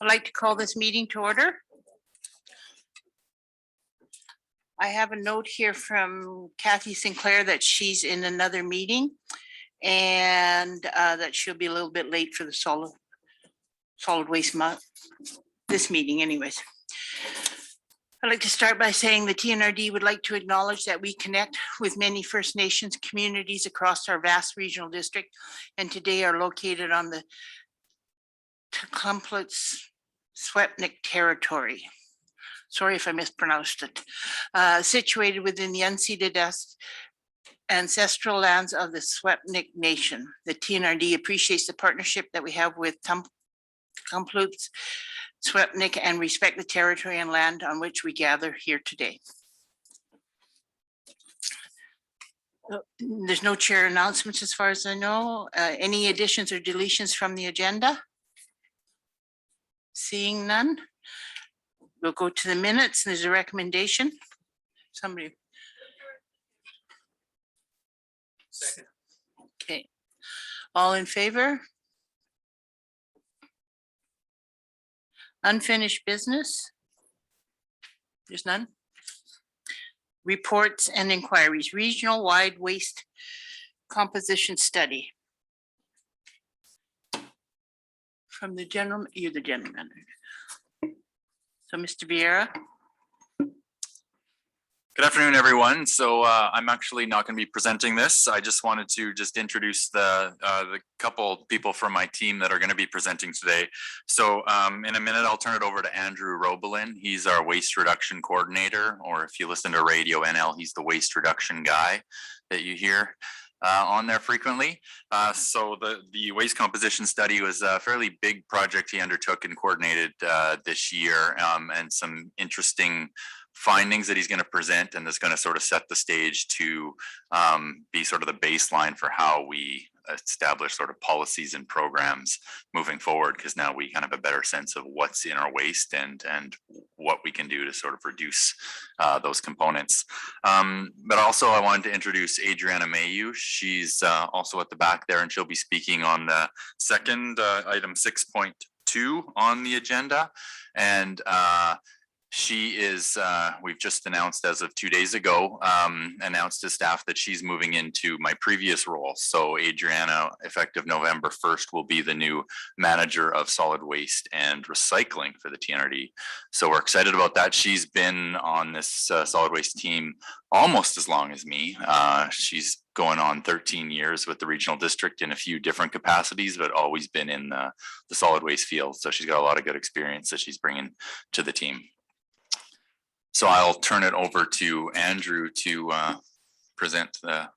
I'd like to call this meeting to order. I have a note here from Kathy Sinclair that she's in another meeting and that she'll be a little bit late for the solid waste month, this meeting anyways. I'd like to start by saying the TNRD would like to acknowledge that we connect with many First Nations communities across our vast regional district and today are located on the Pamphlets Swepnik territory. Sorry if I mispronounced it. Situated within the unceded ancestral lands of the Swepnik Nation. The TNRD appreciates the partnership that we have with Pamphlets Swepnik and respect the territory and land on which we gather here today. There's no chair announcements as far as I know. Any additions or deletions from the agenda? Seeing none, we'll go to the minutes. There's a recommendation. Somebody. Second. Okay. All in favor? Unfinished business? There's none. Reports and inquiries. Regional wide waste composition study. From the general, you're the general manager. So Mr. Vieira. Good afternoon, everyone. So I'm actually not going to be presenting this. I just wanted to introduce the couple people from my team that are going to be presenting today. So in a minute, I'll turn it over to Andrew Robelin. He's our waste reduction coordinator, or if you listen to Radio NL, he's the waste reduction guy that you hear on there frequently. So the waste composition study was a fairly big project he undertook and coordinated this year, and some interesting findings that he's going to present, and that's going to sort of set the stage to be sort of the baseline for how we establish sort of policies and programs moving forward, because now we kind of have a better sense of what's in our waste and what we can do to sort of reduce those components. But also I wanted to introduce Adriana Mayu. She's also at the back there, and she'll be speaking on the second item 6.2 on the agenda. And she is, we've just announced as of 2 days ago, announced to staff that she's moving into my previous role. So Adriana, effective November 1st, will be the new manager of solid waste and recycling for the TNRD. So we're excited about that. She's been on this solid waste team almost as long as me. She's going on 13 years with the regional district in a few different capacities, but always been in the solid waste field. So she's got a lot of good experience that she's bringing to the team. So I'll turn it over to Andrew to present the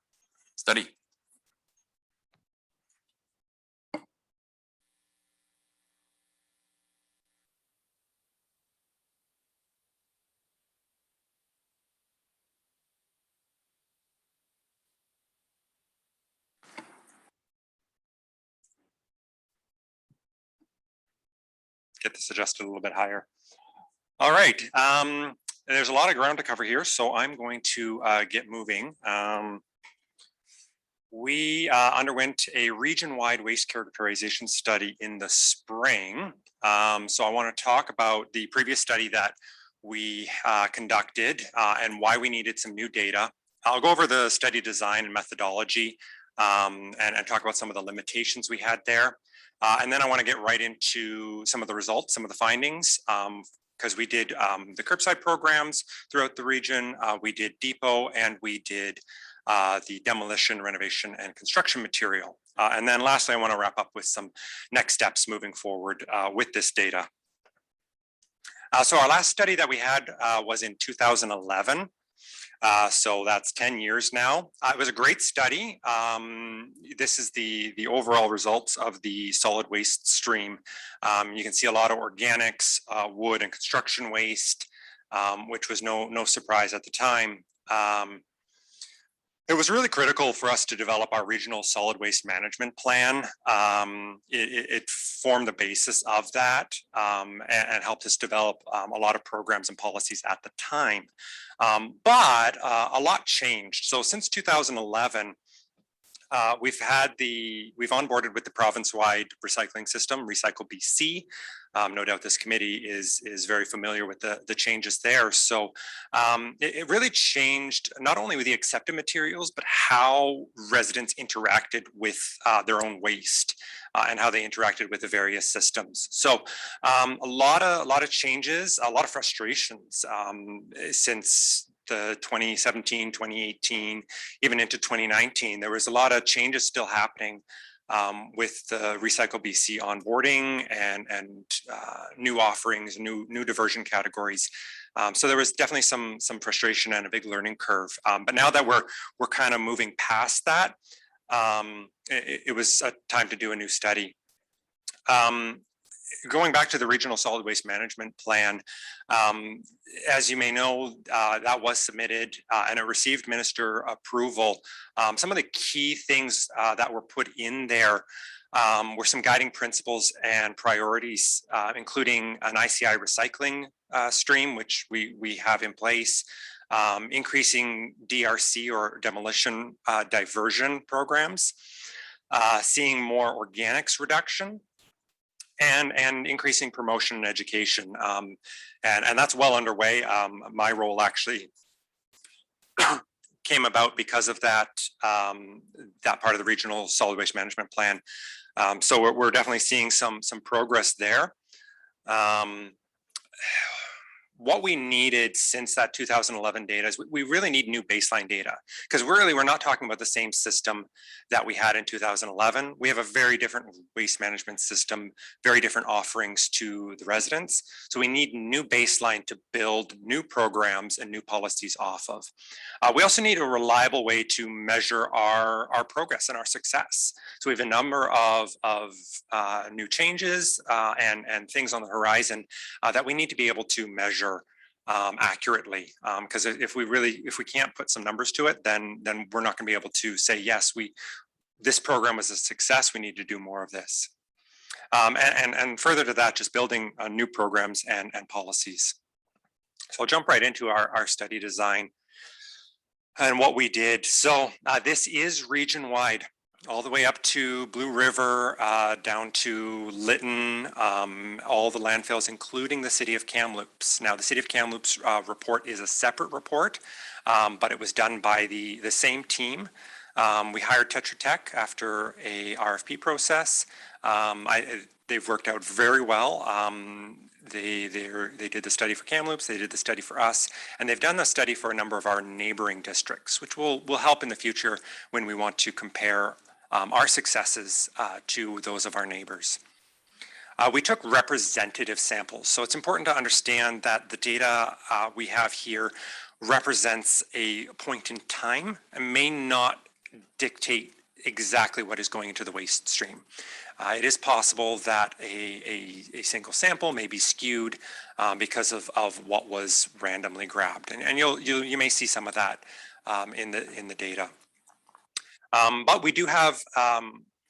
study. Get this adjusted a little bit higher. All right. There's a lot of ground to cover here, so I'm going to get moving. We underwent a region-wide waste characterization study in the spring. So I want to talk about the previous study that we conducted and why we needed some new data. I'll go over the study design and methodology and talk about some of the limitations we had there. And then I want to get right into some of the results, some of the findings. Because we did the curbside programs throughout the region, we did depot, and we did the demolition, renovation, and construction material. And then lastly, I want to wrap up with some next steps moving forward with this data. So our last study that we had was in 2011. So that's 10 years now. It was a great study. This is the overall results of the solid waste stream. You can see a lot of organics, wood and construction waste, which was no surprise at the time. It was really critical for us to develop our regional solid waste management plan. It formed the basis of that and helped us develop a lot of programs and policies at the time. But a lot changed. So since 2011, We've onboarded with the province-wide recycling system, Recycle BC. No doubt this committee is very familiar with the changes there. So it really changed not only with the accepted materials, but how residents interacted with their own waste and how they interacted with the various systems. So a lot of changes, a lot of frustrations since the 2017, 2018, even into 2019. There was a lot of changes still happening with the Recycle BC onboarding and new offerings, new diversion categories. So there was definitely some frustration and a big learning curve. But now that we're kind of moving past that, it was a time to do a new study. Going back to the Regional Solid Waste Management Plan, as you may know, that was submitted and it received minister approval. Some of the key things that were put in there were some guiding principles and priorities, including an Ici Recycling stream, which we have in place, increasing DRC or demolition diversion programs, seeing more organics reduction, and increasing promotion and education. And that's well underway. My role actually came about because of that, that part of the Regional Solid Waste Management Plan. So we're definitely seeing some progress there. What we needed since that 2011 data is we really need new baseline data, because we're not talking about the same system that we had in 2011. We have a very different waste management system, very different offerings to the residents. So we need new baseline to build new programs and new policies off of. We also need a reliable way to measure our progress and our success. So we have a number of new changes and things on the horizon that we need to be able to measure accurately, because if we can't put some numbers to it, then we're not going to be able to say, yes, this program was a success, we need to do more of this. And further to that, just building new programs and policies. So I'll jump right into our study design and what we did. So this is region wide, all the way up to Blue River, down to Lytton, all the landfills, including the city of Kamloops. Now, the city of Kamloops report is a separate report, but it was done by the same team. We hired Tetra Tech after a RFP process. They've worked out very well. They did the study for Kamloops, they did the study for us, and they've done the study for a number of our neighboring districts, which will help in the future when we want to compare our successes to those of our neighbors. We took representative samples. So it's important to understand that the data we have here represents a point in time and may not dictate exactly what is going into the waste stream. It is possible that a single sample may be skewed because of what was randomly grabbed, and you may see some of that in the data. But we do have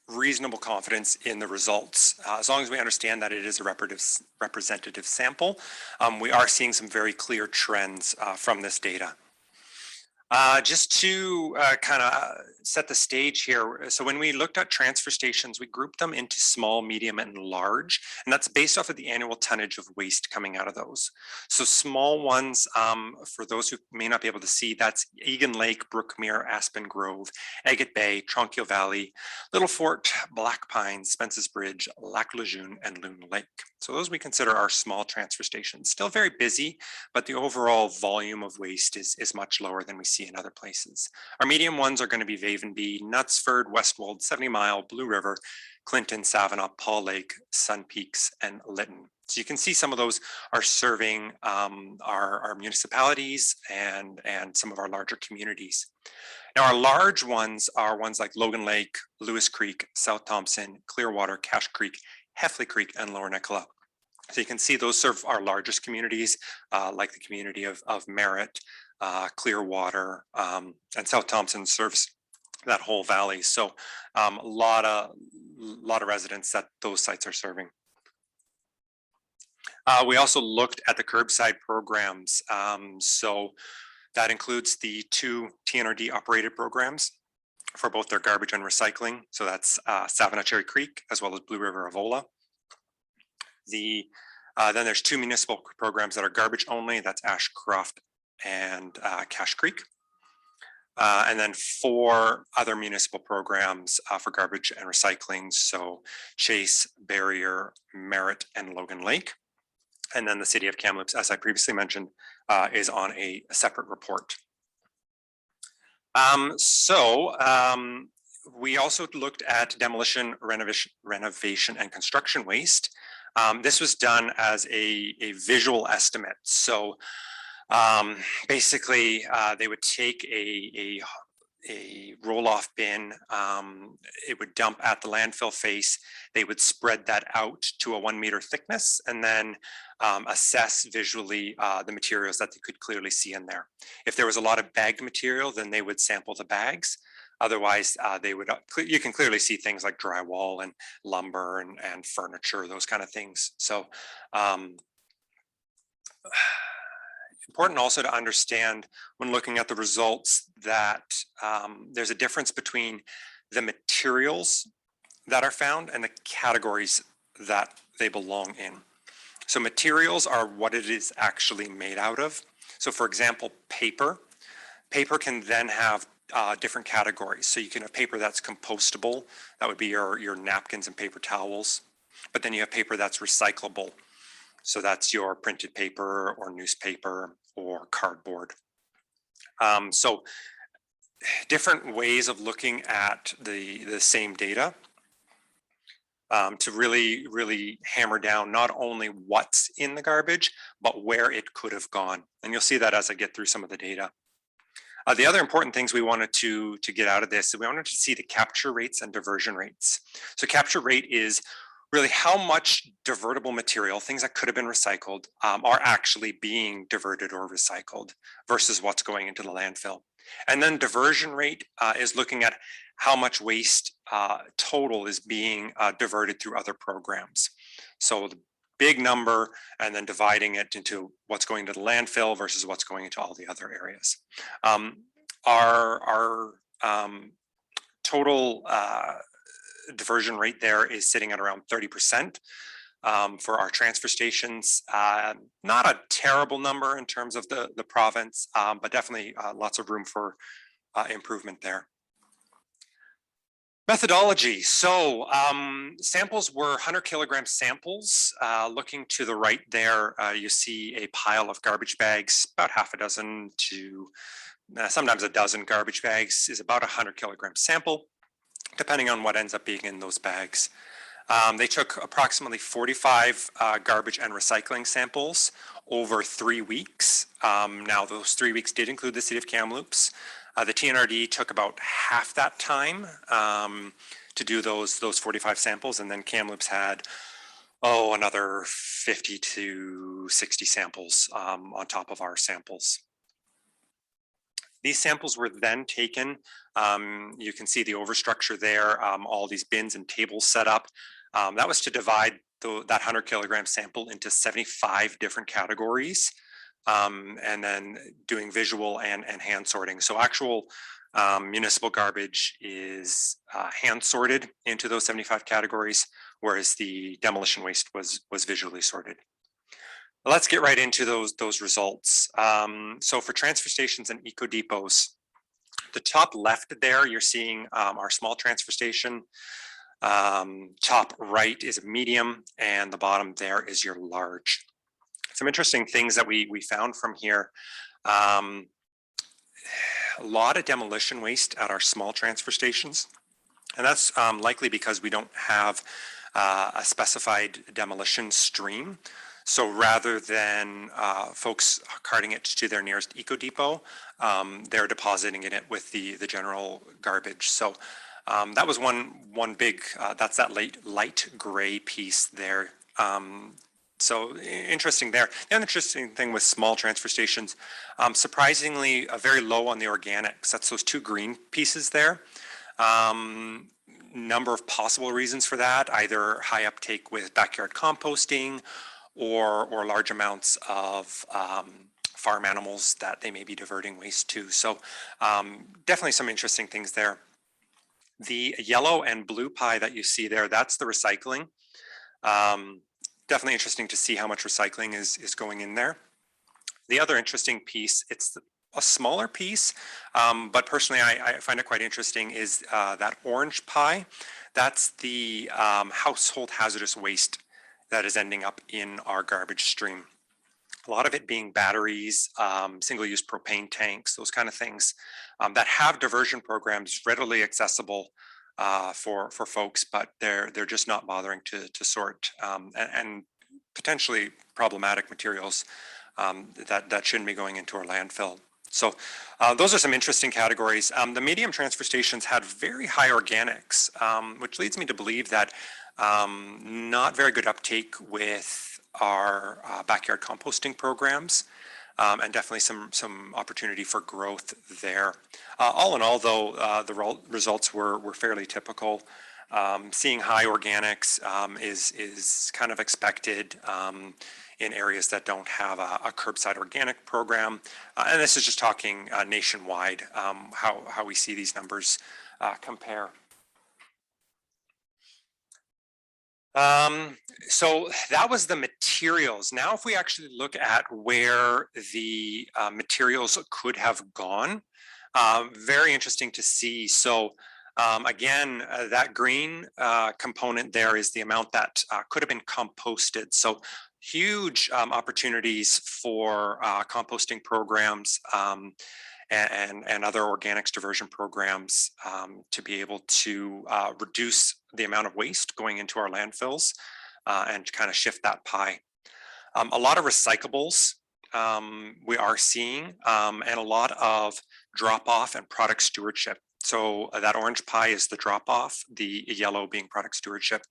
reasonable confidence in the results. As long as we understand that it is a representative sample, we are seeing some very clear trends from this data. Just to kind of set the stage here, so when we looked at transfer stations, we grouped them into small, medium, and large, and that's based off of the annual tonnage of waste coming out of those. So small ones, for those who may not be able to see, that's Egan Lake, Brookmere, Aspen Grove, Agate Bay, Tronquil Valley, Little Fort, Black Pines, Spence's Bridge, Lac Lejeune, and Loon Lake. So those we consider our small transfer stations. Still very busy, but the overall volume of waste is much lower than we see in other places. Our medium ones are going to be Vavenby, Knutsford, Westwood, 70 Mile, Blue River, Clinton, Savannah, Paul Lake, Sun Peaks, and Lytton. So you can see some of those are serving our municipalities and some of our larger communities. Now our large ones are ones like Logan Lake, Lewis Creek, South Thompson, Clearwater, Cache Creek, Heffley Creek, and Lower Nicola. So you can see those serve our largest communities, like the community of Merritt, Clearwater, and South Thompson serves that whole valley. So a lot of residents that those sites are serving. We also looked at the curbside programs. So that includes the 2 TNRD operated programs, for both their garbage and recycling. So that's Savannah Cherry Creek as well as Blue River Avola. Then there's 2 municipal programs that are garbage only. That's Ashcroft and Cache Creek. And then 4 other municipal programs for garbage and recycling. So Chase, Barrier, Merritt, and Logan Lake. And then the city of Kamloops, as I previously mentioned, is on a separate report. We also looked at demolition, renovation, and construction waste. This was done as a visual estimate. So basically, they would take a roll-off bin, it would dump at the landfill face, they would spread that out to a 1 meter thickness, and then assess visually the materials that they could clearly see in there. If there was a lot of bagged material, then they would sample the bags. Otherwise, they would, you can clearly see things like drywall and lumber and furniture, those kind of things. So important also to understand when looking at the results that there's a difference between the materials that are found and the categories that they belong in. So materials are what it is actually made out of. So for example, paper can then have different categories. So you can have paper that's compostable, that would be your napkins and paper towels. But then you have paper that's recyclable. So that's your printed paper or newspaper or cardboard. So different ways of looking at the same data to really hammer down not only what's in the garbage, but where it could have gone. And you'll see that as I get through some of the data. The other important things we wanted to get out of this, we wanted to see the capture rates and diversion rates. So capture rate is really how much divertible material, things that could have been recycled, are actually being diverted or recycled versus what's going into the landfill. And then diversion rate is looking at how much waste total is being diverted through other programs. So the big number and then dividing it into what's going to the landfill versus what's going into all the other areas. Our total diversion rate there is sitting at around 30% for our transfer stations. Not a terrible number in terms of the province, but definitely lots of room for improvement there. Methodology. So samples were 100 kilogram samples. Looking to the right there, you see a pile of garbage bags, about half a dozen to sometimes a dozen garbage bags is about 100 kilogram sample, depending on what ends up being in those bags. They took approximately 45 garbage and recycling samples over 3 weeks. Now those 3 weeks did include the city of Kamloops. The TNRD took about half that time to do those 45 samples, and then Kamloops had another 50 to 60 samples on top of our samples. These samples were then taken. You can see the overstructure there, all these bins and tables set up. That was to divide that 100 kilogram sample into 75 different categories. And then doing visual and hand sorting. So actual municipal garbage is hand sorted into those 75 categories, whereas the demolition waste was visually sorted. Let's get right into those results. So for transfer stations and eco depots, the top left there, you're seeing our small transfer station. Top right is a medium, and the bottom there is your large. Some interesting things that we found from here. A lot of demolition waste at our small transfer stations. And that's likely because we don't have a specified demolition stream. So rather than folks carting it to their nearest eco depot, they're depositing in it with the general garbage. So that was one big, that's that light gray piece there. So interesting there. The other interesting thing with small transfer stations, surprisingly very low on the organics. That's those 2 green pieces there. Number of possible reasons for that, either high uptake with backyard composting or large amounts of farm animals that they may be diverting waste to. So definitely some interesting things there. The yellow and blue pie that you see there, that's the recycling. Definitely interesting to see how much recycling is going in there. The other interesting piece, it's a smaller piece, but personally I find it quite interesting, is that orange pie. That's the household hazardous waste that is ending up in our garbage stream. A lot of it being batteries, single-use propane tanks, those kind of things that have diversion programs readily accessible for folks, but they're just not bothering to sort and potentially problematic materials that shouldn't be going into our landfill. So those are some interesting categories. The medium transfer stations had very high organics, which leads me to believe that not very good uptake with our backyard composting programs, and definitely some opportunity for growth there. All in all, though, the results were fairly typical. Seeing high organics is kind of expected in areas that don't have a curbside organic program. And this is just talking nationwide, how we see these numbers compare. So that was the materials. Now, if we actually look at where the materials could have gone, very interesting to see. So again, that green component there is the amount that could have been composted. So huge opportunities for composting programs and other organics diversion programs to be able to reduce the amount of waste going into our landfills and kind of shift that pie. A lot of recyclables we are seeing, and a lot of drop-off and product stewardship. So that orange pie is the drop-off, the yellow being product stewardship.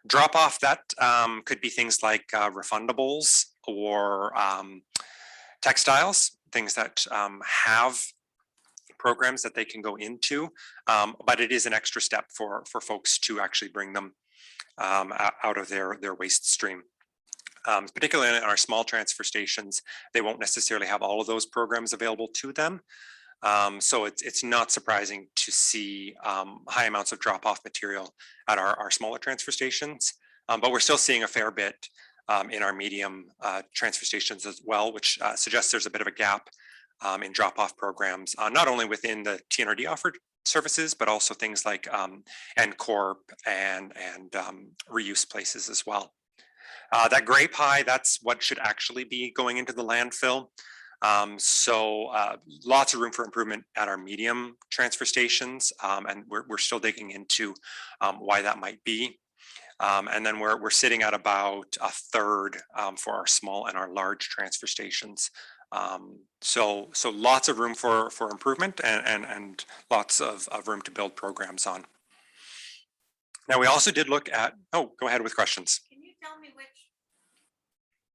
Drop-off, that could be things like refundables or textiles, things that have programs that they can go into, but it is an extra step for folks to actually bring them out of their waste stream. Particularly in our small transfer stations, they won't necessarily have all of those programs available to them. So it's not surprising to see high amounts of drop-off material at our smaller transfer stations, but we're still seeing a fair bit in our medium transfer stations as well, which suggests there's a bit of a gap in drop-off programs, not only within the TNRD offered services, but also things like NCorp and reuse places as well. That gray pie, that's what should actually be going into the landfill. So lots of room for improvement at our medium transfer stations, and we're still digging into why that might be. And then we're sitting at about a third for our small and our large transfer stations. So lots of room for improvement and lots of room to build programs on. Now, we also did look at, oh, go ahead with questions. Can you tell me which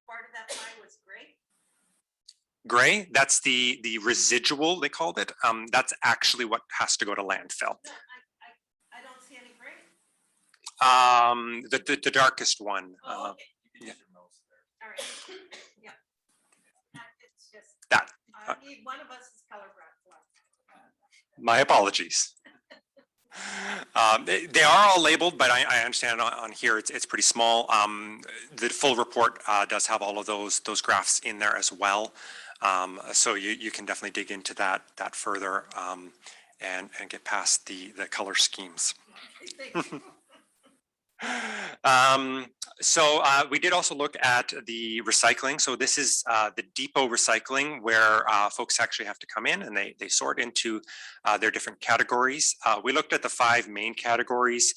part of that pie was gray? Gray, that's the residual, they called it. That's actually what has to go to landfill. No, I don't see any gray. The darkest one. Oh, okay. Yeah. All right. Yeah. It's just That. I need one of us is color black. My apologies. They are all labeled, but I understand on here it's pretty small. The full report does have all of those graphs in there as well. So you can definitely dig into that further and get past the color schemes. So we did also look at the recycling. So this is the depot recycling, where folks actually have to come in and they sort into their different categories. We looked at the 5 main categories.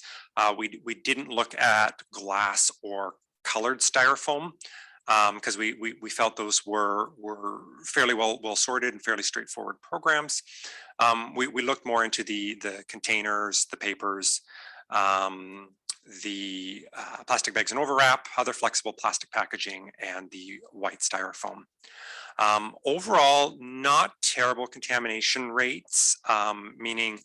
We didn't look at glass or colored styrofoam because we felt those were fairly well sorted and fairly straightforward programs. We looked more into the containers, the papers, the plastic bags and overwrap, other flexible plastic packaging, and the white styrofoam. Overall, not terrible contamination rates, meaning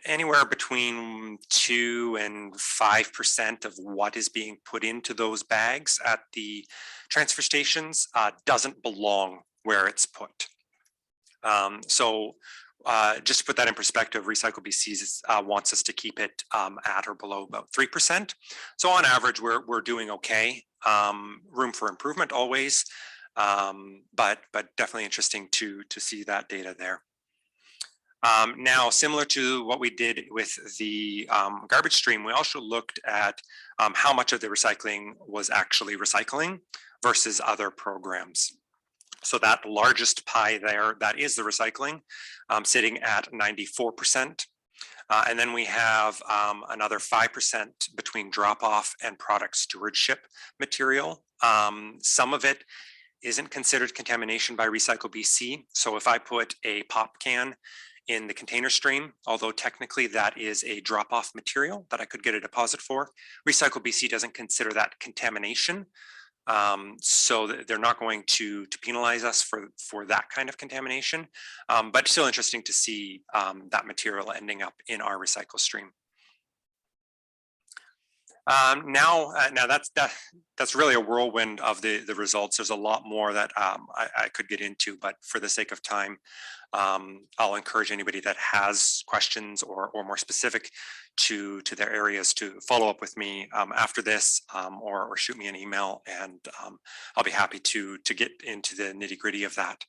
anywhere between 2 and 5% of what is being put into those bags at the transfer stations doesn't belong where it's put. So just to put that in perspective, Recycle BC wants us to keep it at or below about 3%. So on average, we're doing okay. Room for improvement always, but definitely interesting to see that data there. Now, similar to what we did with the garbage stream, we also looked at how much of the recycling was actually recycling versus other programs. So that largest pie there, that is the recycling, sitting at 94%. And then we have another 5% between drop-off and product stewardship material. Some of it isn't considered contamination by Recycle BC. So if I put a pop can in the container stream, although technically that is a drop-off material that I could get a deposit for, Recycle BC doesn't consider that contamination. So they're not going to penalize us for that kind of contamination, but still interesting to see that material ending up in our recycle stream. Now that's really a whirlwind of the results. There's a lot more that I could get into, but for the sake of time, I'll encourage anybody that has questions or more specific to their areas to follow up with me after this, or shoot me an email, and I'll be happy to get into the nitty-gritty of that.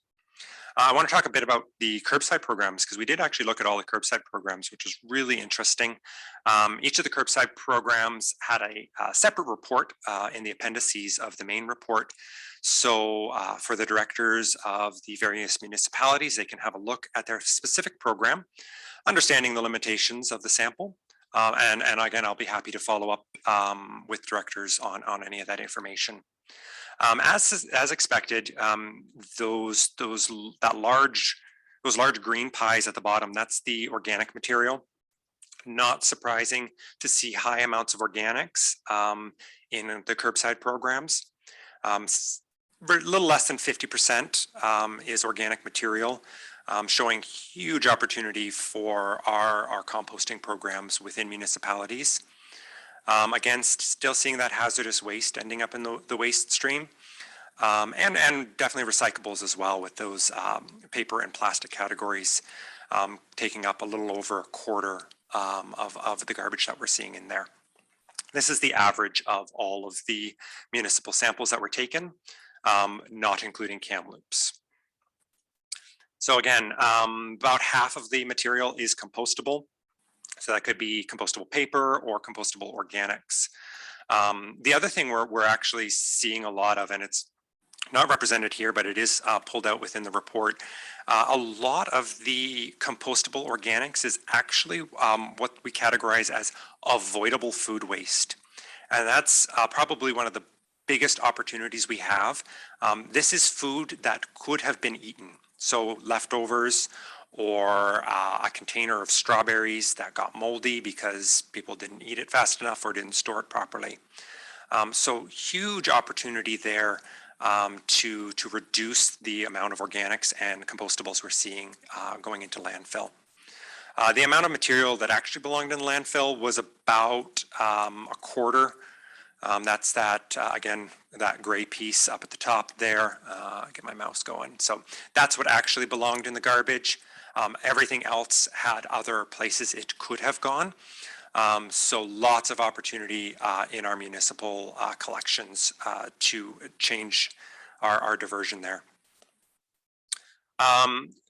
I want to talk a bit about the curbside programs, because we did actually look at all the curbside programs, which is really interesting. Each of the curbside programs had a separate report in the appendices of the main report. So for the directors of the various municipalities, they can have a look at their specific program, understanding the limitations of the sample. And again, I'll be happy to follow up with directors on any of that information. As expected, those large green pies at the bottom, that's the organic material. Not surprising to see high amounts of organics in the curbside programs. A little less than 50% is organic material, showing huge opportunity for our composting programs within municipalities. Again, still seeing that hazardous waste ending up in the waste stream, and definitely recyclables as well, with those paper and plastic categories taking up a little over a quarter of the garbage that we're seeing in there. This is the average of all of the municipal samples that were taken, not including Kamloops. So again, about half of the material is compostable. So that could be compostable paper or compostable organics. The other thing we're actually seeing a lot of, and it's not represented here, but it is pulled out within the report, a lot of the compostable organics is actually what we categorize as avoidable food waste. And that's probably one of the biggest opportunities we have. This is food that could have been eaten. So leftovers, or a container of strawberries that got moldy because people didn't eat it fast enough or didn't store it properly. So huge opportunity there to reduce the amount of organics and compostables we're seeing going into landfill. The amount of material that actually belonged in landfill was about a quarter. That's that, again, that gray piece up at the top there. Get my mouse going. So that's what actually belonged in the garbage. Everything else had other places it could have gone. So lots of opportunity in our municipal collections to change our diversion there.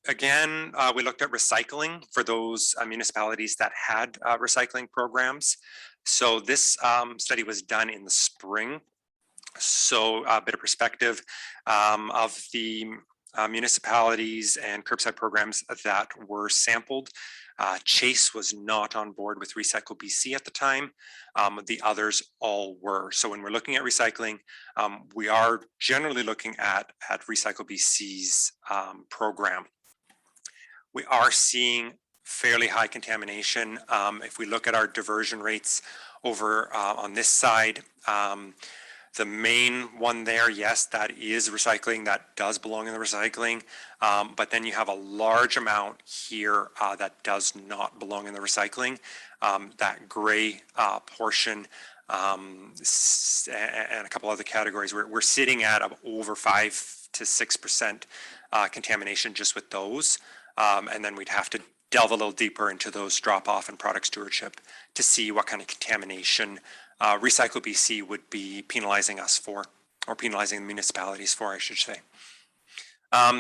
Again, we looked at recycling for those municipalities that had recycling programs. So this study was done in the spring. So a bit of perspective of the municipalities and curbside programs that were sampled. Chase was not on board with Recycle BC at the time. The others all were. So when we're looking at recycling, we are generally looking at Recycle BC's program. We are seeing fairly high contamination. If we look at our diversion rates over on this side, the main one there, yes, that is recycling. That does belong in the recycling. But then you have a large amount here that does not belong in the recycling. That gray portion and a couple other categories, we're sitting at over 5 to 6% contamination just with those. And then we'd have to delve a little deeper into those drop off and product stewardship to see what kind of contamination Recycle BC would be penalizing us for, or penalizing the municipalities for, I should say.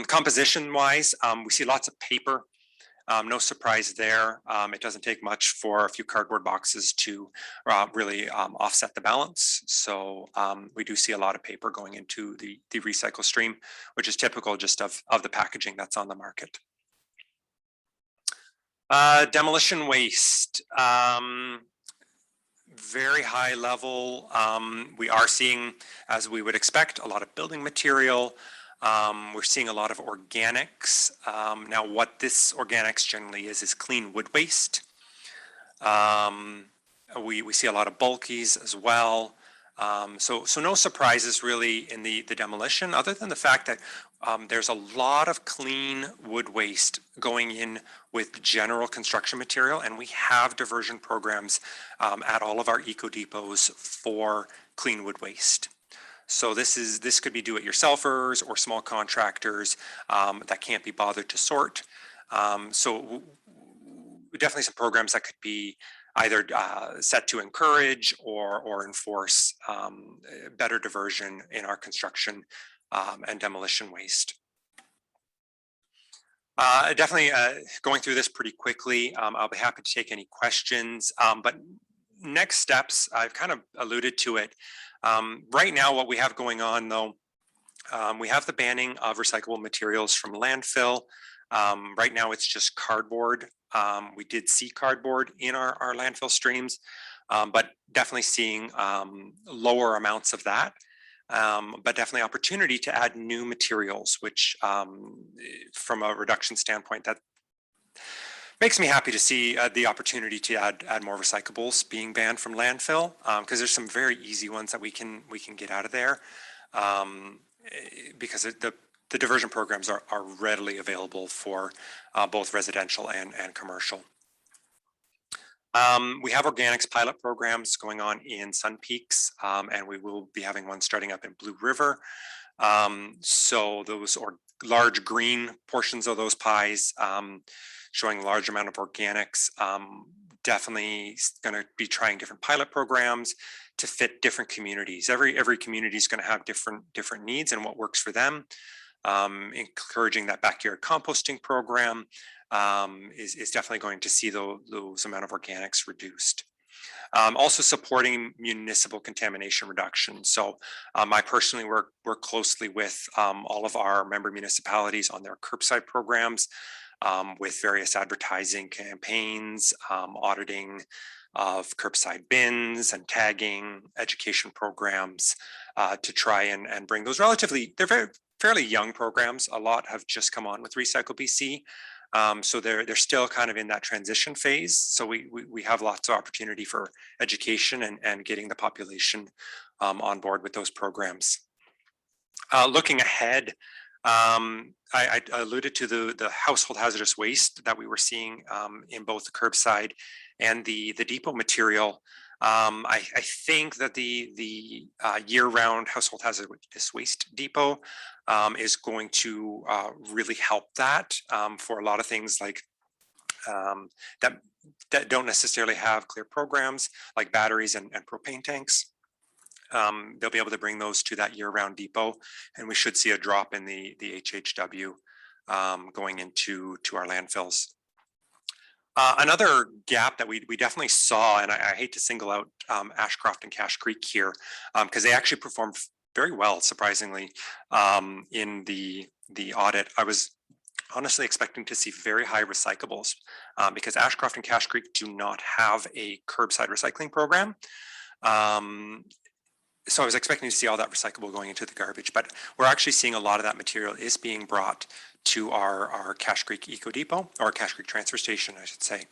Composition wise, we see lots of paper. No surprise there. It doesn't take much for a few cardboard boxes to really offset the balance. So we do see a lot of paper going into the recycle stream, which is typical just of the packaging that's on the market. Demolition waste. Very high level. We are seeing, as we would expect, a lot of building material. We're seeing a lot of organics. Now, what this organics generally is clean wood waste. We see a lot of bulkies as well. So no surprises really in the demolition, other than the fact that there's a lot of clean wood waste going in with general construction material, and we have diversion programs at all of our eco depots for clean wood waste. So this could be do-it-yourselfers or small contractors that can't be bothered to sort. So definitely some programs that could be either set to encourage or enforce better diversion in our construction and demolition waste. Definitely going through this pretty quickly. I'll be happy to take any questions, but next steps, I've kind of alluded to it. Right now, what we have going on though, we have the banning of recyclable materials from landfill. Right now it's just cardboard. We did see cardboard in our landfill streams, but definitely seeing lower amounts of that. But definitely opportunity to add new materials, which from a reduction standpoint, that makes me happy to see the opportunity to add more recyclables being banned from landfill, because there's some very easy ones that we can get out of there, because the diversion programs are readily available for both residential and commercial. We have organics pilot programs going on in Sun Peaks, and we will be having one starting up in Blue River. So those large green portions of those pies showing a large amount of organics. Definitely going to be trying different pilot programs to fit different communities. Every community is going to have different needs and what works for them. Encouraging that backyard composting program is definitely going to see those amount of organics reduced. Also supporting municipal contamination reduction. So I personally work closely with all of our member municipalities on their curbside programs, with various advertising campaigns, auditing of curbside bins and tagging, education programs to try and bring those they're fairly young programs. A lot have just come on with Recycle BC. So they're still kind of in that transition phase. So we have lots of opportunity for education and getting the population on board with those programs. Looking ahead, I alluded to the household hazardous waste that we were seeing in both the curbside and the depot material. I think that the year-round household hazardous waste depot is going to really help that for a lot of things like that don't necessarily have clear programs like batteries and propane tanks. They'll be able to bring those to that year-round depot, and we should see a drop in the HHW going into our landfills. Another gap that we definitely saw, and I hate to single out Ashcroft and Cache Creek here, because they actually performed very well, surprisingly, in the audit. I was honestly expecting to see very high recyclables because Ashcroft and Cache Creek do not have a curbside recycling program. So I was expecting to see all that recyclable going into the garbage, but we're actually seeing a lot of that material is being brought to our Cache Creek Eco Depot, or Cache Creek Transfer Station, I should say.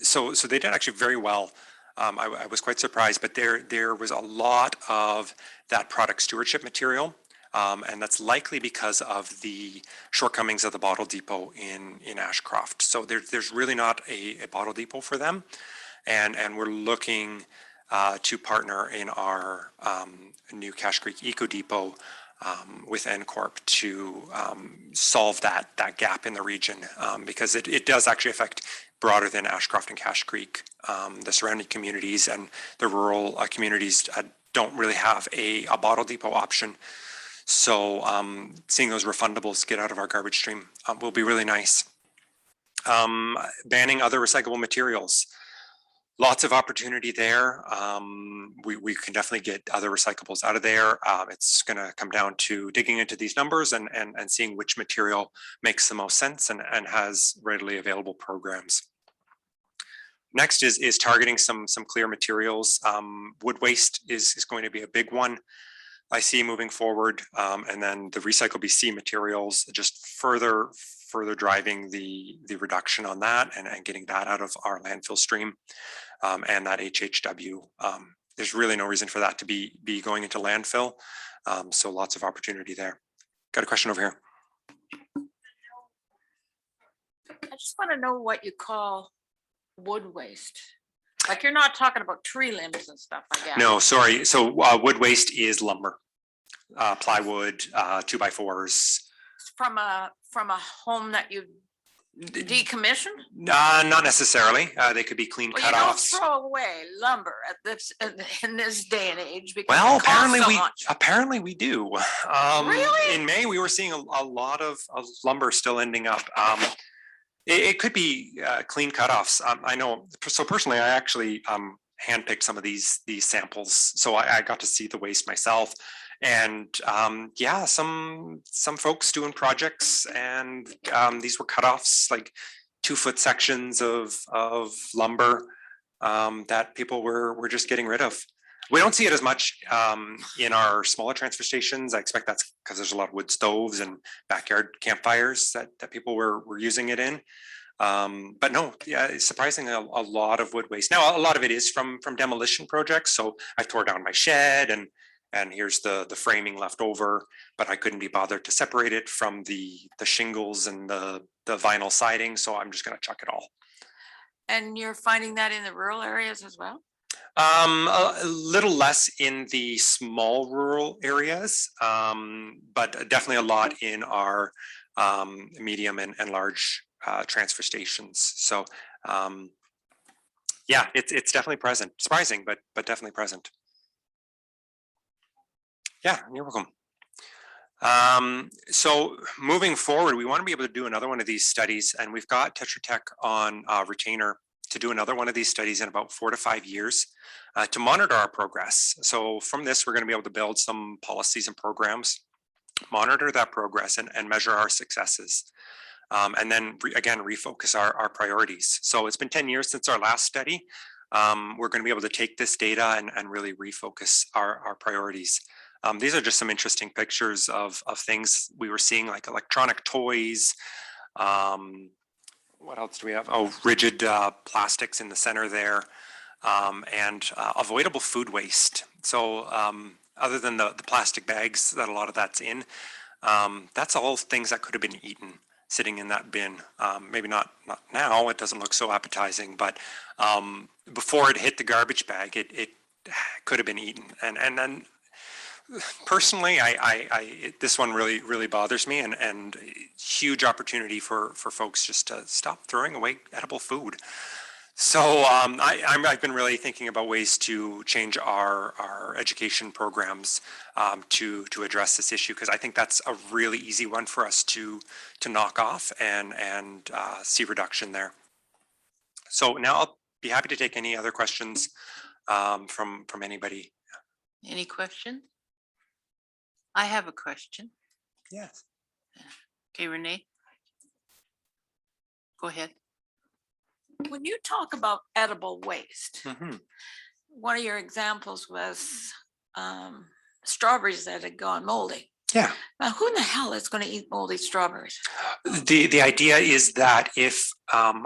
So they did actually very well. I was quite surprised, but there was a lot of that product stewardship material, and that's likely because of the shortcomings of the bottle depot in Ashcroft. So there's really not a bottle depot for them. And we're looking to partner in our new Cache Creek Eco Depot with NCorp to solve that gap in the region, because it does actually affect broader than Ashcroft and Cache Creek. The surrounding communities and the rural communities don't really have a bottle depot option. So seeing those refundables get out of our garbage stream will be really nice. Banning other recyclable materials. Lots of opportunity there. We can definitely get other recyclables out of there. It's going to come down to digging into these numbers and seeing which material makes the most sense and has readily available programs. Next is targeting some clear materials. Wood waste is going to be a big one I see moving forward, and then the Recycle BC materials just further driving the reduction on that and getting that out of our landfill stream, and that HHW. There's really no reason for that to be going into landfill, so lots of opportunity there. Got a question over here. I just want to know what you call wood waste. Like you're not talking about tree limbs and stuff like that. No, sorry. So wood waste is lumber, plywood, 2x4s. From a home that you decommissioned? Not necessarily. They could be clean Well, you don't cutoffs. throw away lumber at this in this day and age because Well, it costs so much. apparently we do. Really? In May, we were seeing a lot of lumber still ending up. It could be clean cutoffs. I know. So personally, I actually handpicked some of these samples, so I got to see the waste myself. And yeah, some folks doing projects, and these were cutoffs, like 2-foot sections of lumber that people were just getting rid of. We don't see it as much in our smaller transfer stations. I expect that's because there's a lot of wood stoves and backyard campfires that people were using it in. But no, yeah, it's surprisingly a lot of wood waste. Now, a lot of it is from demolition projects. So I tore down my shed and here's the framing left over, but I couldn't be bothered to separate it from the shingles and the vinyl siding. So I'm just going to chuck it all. And you're finding that in the rural areas as well? A little less in the small rural areas, but definitely a lot in our medium and large transfer stations. So yeah, it's definitely present. Surprising, but definitely present. Yeah, you're welcome. So moving forward, we want to be able to do another one of these studies, and we've got Tetra Tech on retainer to do another one of these studies in about 4 to 5 years to monitor our progress. So from this, we're going to be able to build some policies and programs, monitor that progress and measure our successes. And then again, refocus our priorities. So it's been 10 years since our last study. We're going to be able to take this data and really refocus our priorities. These are just some interesting pictures of things we were seeing, like electronic toys. What else do we have? Oh, rigid plastics in the center there, and avoidable food waste. So other than the plastic bags that a lot of that's in, that's all things that could have been eaten sitting in that bin. Maybe not now, it doesn't look so appetizing, but before it hit the garbage bag, it could have been eaten. And then personally, this one really bothers me, and huge opportunity for folks just to stop throwing away edible food. So I've been really thinking about ways to change our education programs to address this issue, because I think that's a really easy one for us to knock off and see reduction there. So now I'll be happy to take any other questions from anybody. Any questions? I have a question. Yes. Okay, Renee. Go ahead. When you talk about edible waste, Mm-hmm. one of your examples was strawberries that had gone moldy. Yeah. Now, who in the hell is going to eat moldy strawberries? The idea is that if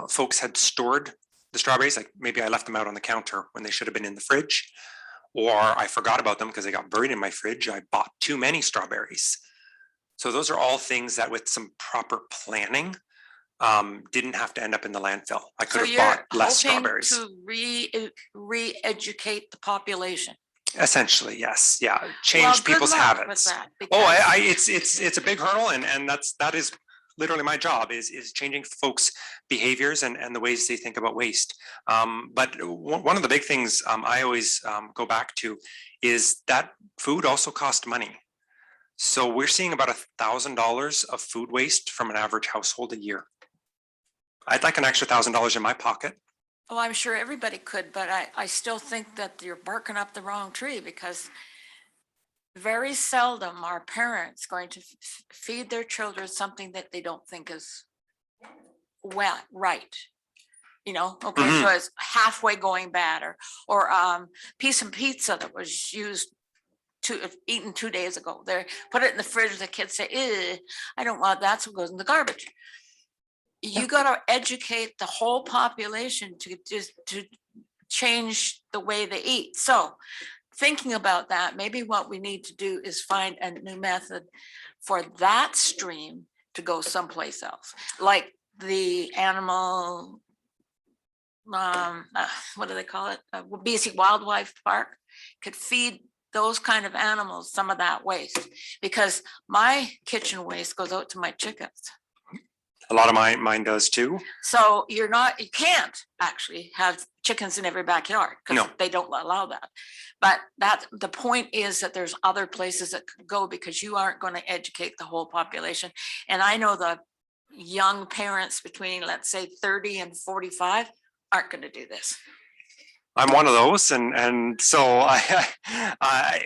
folks had stored the strawberries, like maybe I left them out on the counter when they should have been in the fridge, or I forgot about them because they got buried in my fridge, I bought too many strawberries. So those are all things that with some proper planning didn't have to end up in the landfill. I could have bought less strawberries. To re-educate the population. Essentially, yes. Yeah. Well, Change good people's luck with habits. that, Oh, because- it's a big hurdle, and that is literally my job is changing folks' behaviors and the ways they think about waste. But one of the big things I always go back to is that food also costs money. So we're seeing about $1,000 of food waste from an average household a year. I'd like an extra $1,000 in my pocket. Oh, I'm sure everybody could, but I still think that you're barking up the wrong tree, because very seldom are parents going to feed their children something that they don't think is well, right. You know, okay, so it's halfway going bad, or piece of pizza that was used eaten 2 days ago. They put it in the fridge, the kids say, "Ew, I don't want that," so it goes in the garbage. You gotta educate the whole population to change the way they eat. So thinking about that, maybe what we need to do is find a new method for that stream to go someplace else, like the animal, what do they call it? BC Wildlife Park could feed those kind of animals some of that waste, because my kitchen waste goes out to my chickens. A lot of mine does too. So you can't actually have chickens in every backyard, because No. they don't allow that. But the point is that there's other places that could go, because you aren't going to educate the whole population. And I know the young parents between, let's say, 30 and 45 aren't going to do this. I'm one of those, and so I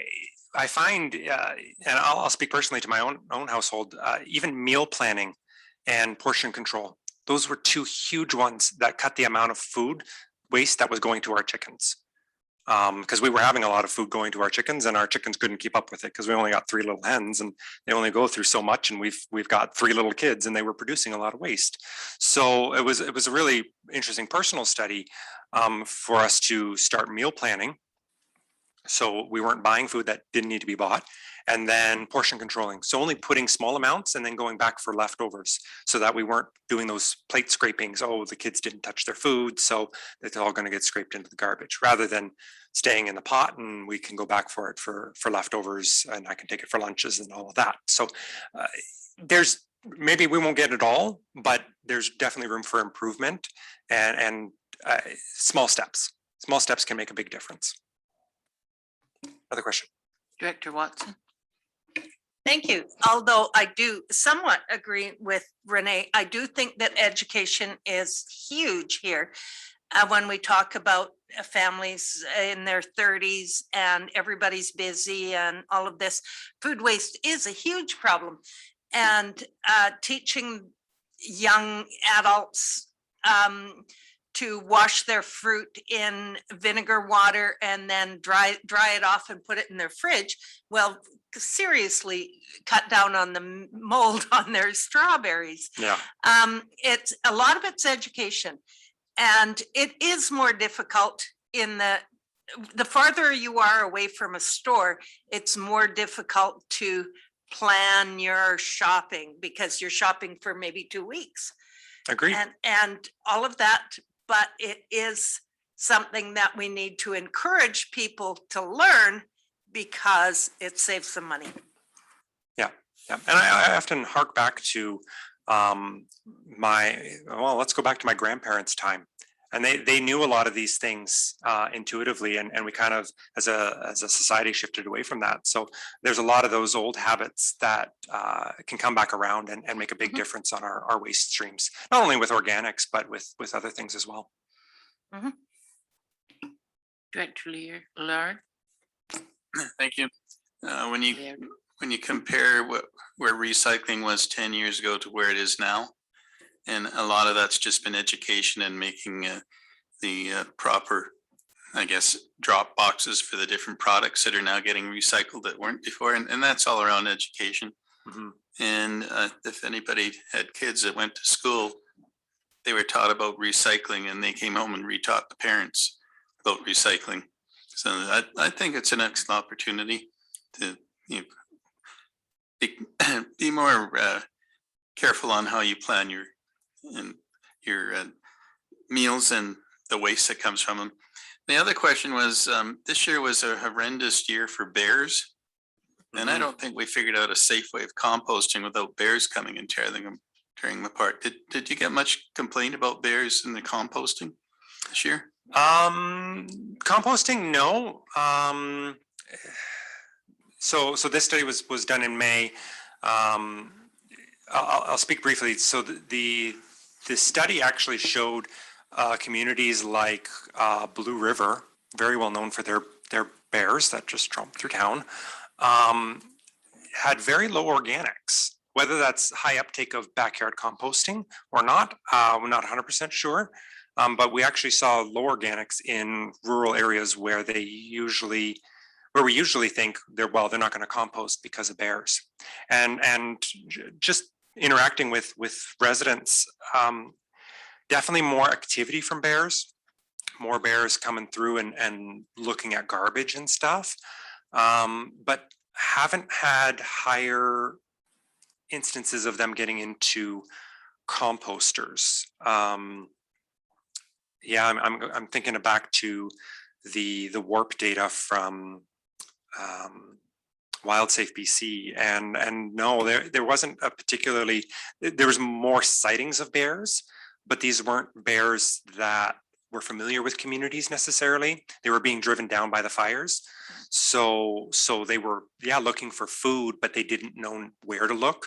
find, and I'll speak personally to my own household, even meal planning and portion control. Those were two huge ones that cut the amount of food waste that was going to our chickens. Because we were having a lot of food going to our chickens, and our chickens couldn't keep up with it, because we only got 3 little hens, and they only go through so much, and we've got 3 little kids, and they were producing a lot of waste. So it was a really interesting personal study for us to start meal planning. So we weren't buying food that didn't need to be bought, and then portion controlling. So only putting small amounts and then going back for leftovers, so that we weren't doing those plate scrapings. Oh, the kids didn't touch their food, so it's all going to get scraped into the garbage, rather than staying in the pot, and we can go back for it for leftovers, and I can take it for lunches and all of that. So there's, maybe we won't get it all, but there's definitely room for improvement, and small steps. Small steps can make a big difference. Another question. Director Watson. Thank you. Although I do somewhat agree with Renee, I do think that education is huge here. When we talk about families in their 30s and everybody's busy and all of this, food waste is a huge problem. And teaching young adults to wash their fruit in vinegar water and then dry it off and put it in their fridge, well, seriously cut down on the mold on their strawberries. Yeah. It's a lot of it's education, and it is more difficult in the farther you are away from a store, it's more difficult to plan your shopping, because you're shopping for maybe 2 weeks. Agreed. And all of that, but it is something that we need to encourage people to learn, because it saves them money. Yeah. And I often hark back to let's go back to my grandparents' time. And they knew a lot of these things intuitively, and we kind of, as a society, shifted away from that. So there's a lot of those old habits that can come back around and make a big difference on our waste streams, not only with organics, but with other things as well. Director Laird. Thank you. When you compare where recycling was 10 years ago to where it is now, and a lot of that's just been education and making the proper, I guess, drop boxes for the different products that are now getting recycled that weren't before, and that's all around education. And if anybody had kids that went to school, they were taught about recycling, and they came home and retaught the parents about recycling. So I think it's an excellent opportunity to be more careful on how you plan your meals and the waste that comes from them. The other question was, this year was a horrendous year for bears. And I don't think we figured out a safe way of composting without bears coming and tearing them apart. Did you get much complaint about bears in the composting this year? Composting, no. So this study was done in May. I'll speak briefly. So the study actually showed communities like Blue River, very well known for their bears that just tromp through town, had very low organics. Whether that's high uptake of backyard composting or not, we're not 100% sure. But we actually saw low organics in rural areas where we usually think they're not going to compost because of bears. And just interacting with residents, definitely more activity from bears, more bears coming through and looking at garbage and stuff, but haven't had higher instances of them getting into composters. Yeah, I'm thinking back to the warp data from WildSafe BC, and no, there wasn't a particularly, there was more sightings of bears, but these weren't bears that were familiar with communities necessarily. They were being driven down by the fires. So they were, looking for food, but they didn't know where to look.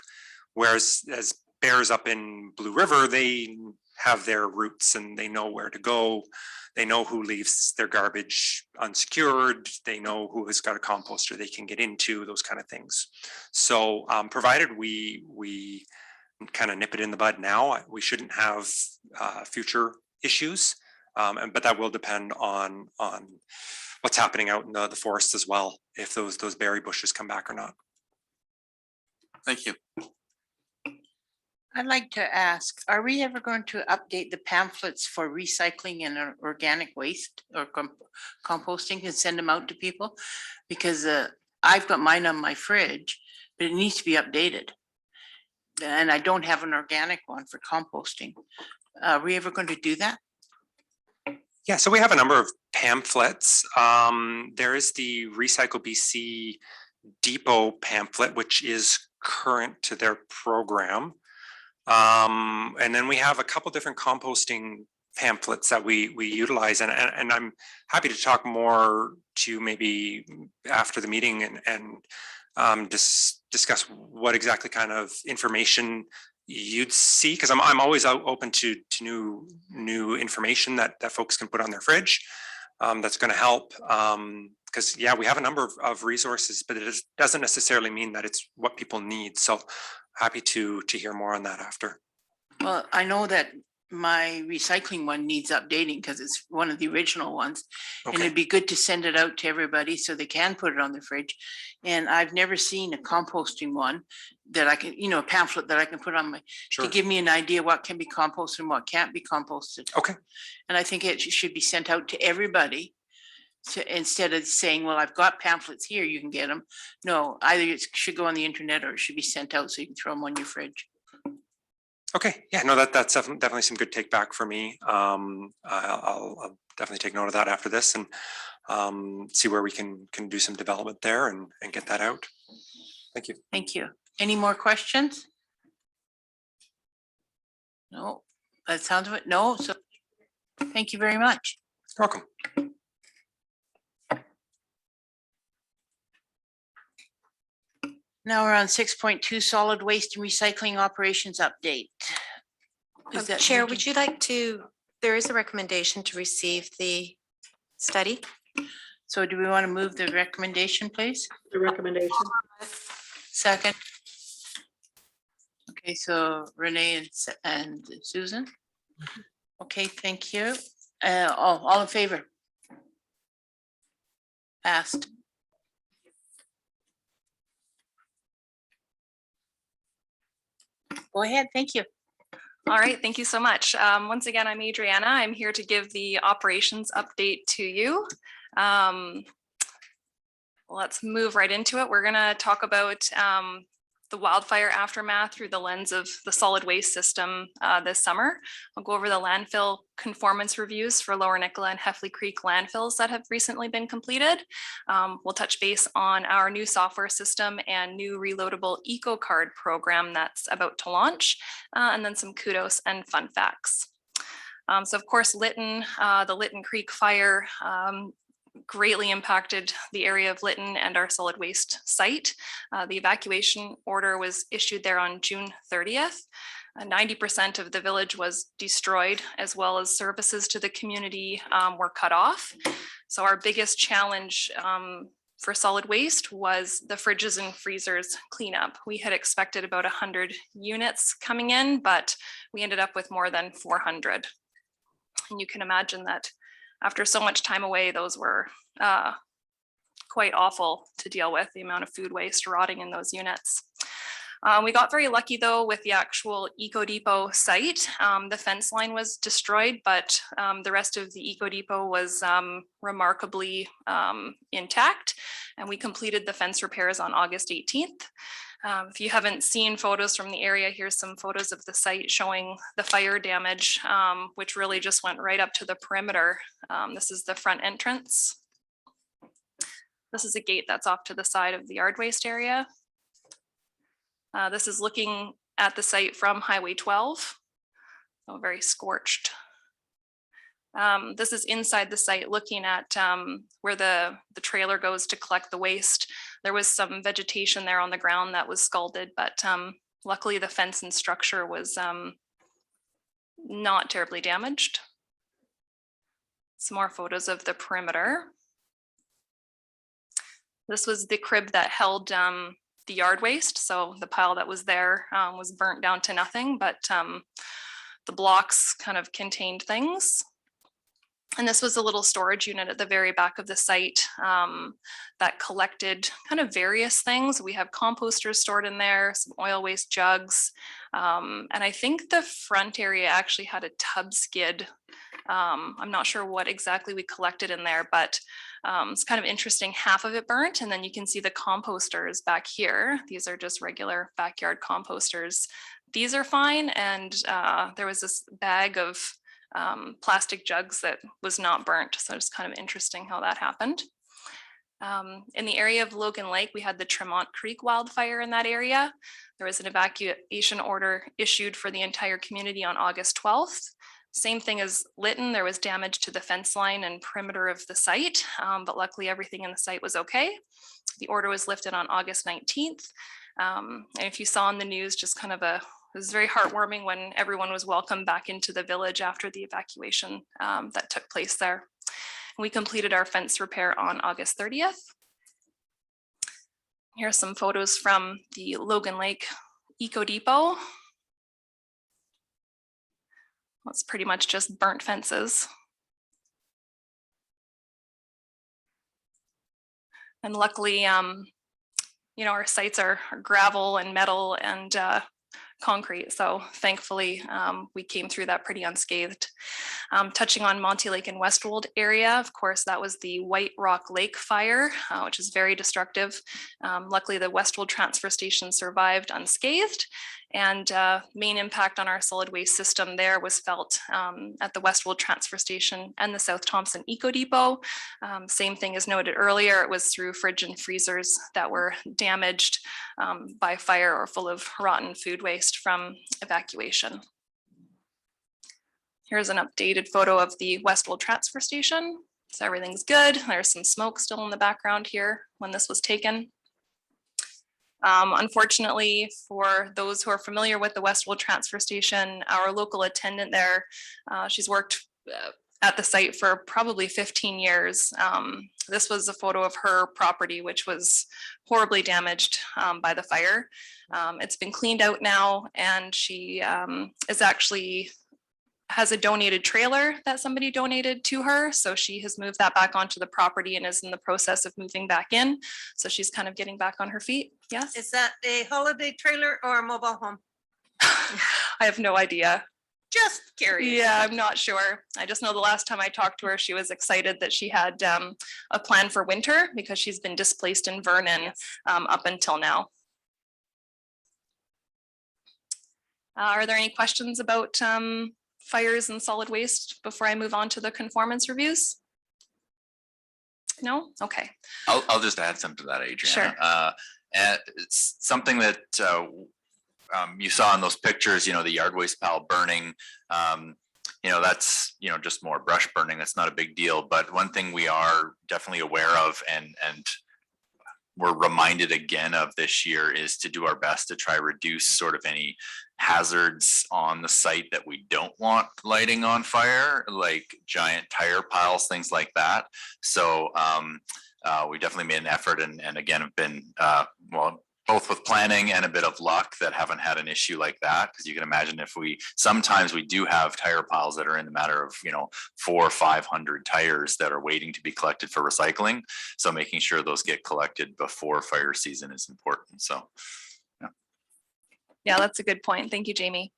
Whereas as bears up in Blue River, they have their routes and they know where to go. They know who leaves their garbage unsecured. They know who has got a composter they can get into, those kind of things. So provided we kind of nip it in the bud now, we shouldn't have future issues. But that will depend on what's happening out in the forest as well, if those berry bushes come back or not. Thank you. I'd like to ask, are we ever going to update the pamphlets for recycling and organic waste or composting and send them out to people? Because I've got mine on my fridge, but it needs to be updated. And I don't have an organic one for composting. Are we ever going to do that? Yeah, so we have a number of pamphlets. There is the Recycle BC Depot pamphlet, which is current to their program. And then we have a couple different composting pamphlets that we utilize, and I'm happy to talk more to you maybe after the meeting and discuss what exactly kind of information you'd see, because I'm always open to new information that folks can put on their fridge that's going to help, because we have a number of resources, but it doesn't necessarily mean that it's what people need. So happy to hear more on that after. Well, I know that my recycling one needs updating because it's one of the original ones. And Okay. it'd be good to send it out to everybody so they can put it on their fridge. And I've never seen a composting one that I can, a pamphlet that I can put on my, Sure. to give me an idea what can be composted and what can't be composted. Okay. And I think it should be sent out to everybody. So instead of saying, well, I've got pamphlets here, you can get them. No, either it should go on the internet or it should be sent out so you can throw them on your fridge. Okay. Yeah. No, that's definitely some good take back for me. I'll definitely take note of that after this and see where we can do some development there and get that out. Thank you. Thank you. Any more questions? No, that sounds of it. No, so thank you very much. You're welcome. Now we're on 6.2 solid waste and recycling operations update. Is that Chair, you, would Jim? you like to, there is a recommendation to receive the study. So do we want to move the recommendation, please? The recommendation. Second. Okay, so Renee and Susan. Okay, thank you. All in favor? Passed. Go ahead, thank you. All right, thank you so much. Once again, I'm Adriana. I'm here to give the operations update to you. Let's move right into it. We're going to talk about the wildfire aftermath through the lens of the solid waste system this summer. I'll go over the landfill conformance reviews for Lower Nicola and Heffley Creek landfills that have recently been completed. We'll touch base on our new software system and new reloadable eco card program that's about to launch, and then some kudos and fun facts. So of course, Lytton, the Lytton Creek fire greatly impacted the area of Lytton and our solid waste site. The evacuation order was issued there on June 30th. 90% of the village was destroyed, as well as services to the community were cut off. So our biggest challenge for solid waste was the fridges and freezers cleanup. We had expected about 100 units coming in, but we ended up with more than 400. And you can imagine that after so much time away, those were quite awful to deal with, the amount of food waste rotting in those units. We got very lucky though with the actual Eco Depot site. The fence line was destroyed, but the rest of the Eco Depot was remarkably intact, and we completed the fence repairs on August 18th. If you haven't seen photos from the area, here's some photos of the site showing the fire damage, which really just went right up to the perimeter. This is the front entrance. This is a gate that's off to the side of the yard waste area. This is looking at the site from Highway 12, so very scorched. This is inside the site looking at where the trailer goes to collect the waste. There was some vegetation there on the ground that was scalded, but luckily the fence and structure was not terribly damaged. Some more photos of the perimeter. This was the crib that held the yard waste. So the pile that was there was burnt down to nothing, but the blocks kind of contained things. And this was a little storage unit at the very back of the site that collected kind of various things. We have composters stored in there, some oil waste jugs. And I think the front area actually had a tub skid. I'm not sure what exactly we collected in there, but it's kind of interesting. Half of it burnt, and then you can see the composters back here. These are just regular backyard composters. These are fine. And there was this bag of plastic jugs that was not burnt. So it's kind of interesting how that happened. In the area of Logan Lake, we had the Tremont Creek wildfire in that area. There was an evacuation order issued for the entire community on August 12th. Same thing as Lytton, there was damage to the fence line and perimeter of the site, but luckily everything in the site was okay. The order was lifted on August 19th. And if you saw in the news, just kind of it was very heartwarming when everyone was welcomed back into the village after the evacuation that took place there. We completed our fence repair on August 30th. Here are some photos from the Logan Lake Eco Depot. It's pretty much just burnt fences. And luckily, you know, our sites are gravel and metal and concrete. So thankfully, we came through that pretty unscathed. Touching on Monty Lake and Westwood area, of course, that was the White Rock Lake fire, which is very destructive. Luckily, the Westwood transfer station survived unscathed. And main impact on our solid waste system there was felt at the Westwood transfer station and the South Thompson Eco Depot. Same thing as noted earlier, it was through fridge and freezers that were damaged by fire or full of rotten food waste from evacuation. Here's an updated photo of the Westwood transfer station. So everything's good. There's some smoke still in the background here when this was taken. Unfortunately, for those who are familiar with the Westwood transfer station, our local attendant there, she's worked at the site for probably 15 years. This was a photo of her property, which was horribly damaged by the fire. It's been cleaned out now, and she is actually has a donated trailer that somebody donated to her. So she has moved that back onto the property and is in the process of moving back in. So she's kind of getting back on her feet. Yes. Is that a holiday trailer or a mobile home? I have no idea. Just curious. Yeah, I'm not sure. I just know the last time I talked to her, she was excited that she had a plan for winter because she's been displaced in Vernon up until now. Are there any questions about fires and solid waste before I move on to the conformance reviews? No? Okay. I'll just add something to that, Adriana. Sure. And it's something that you saw in those pictures, the yard waste pile burning. That's, just more brush burning. That's not a big deal. But one thing we are definitely aware of and we're reminded again of this year is to do our best to try reduce sort of any hazards on the site that we don't want lighting on fire, like giant tire piles, things like that. So we definitely made an effort and again have been, both with planning and a bit of luck that haven't had an issue like that. Because you can imagine if sometimes we do have tire piles that are in the matter of, 400 or 500 tires that are waiting to be collected for recycling. So making sure those get collected before fire season is important. So, Yeah, that's a good point. Thank you, Jamie.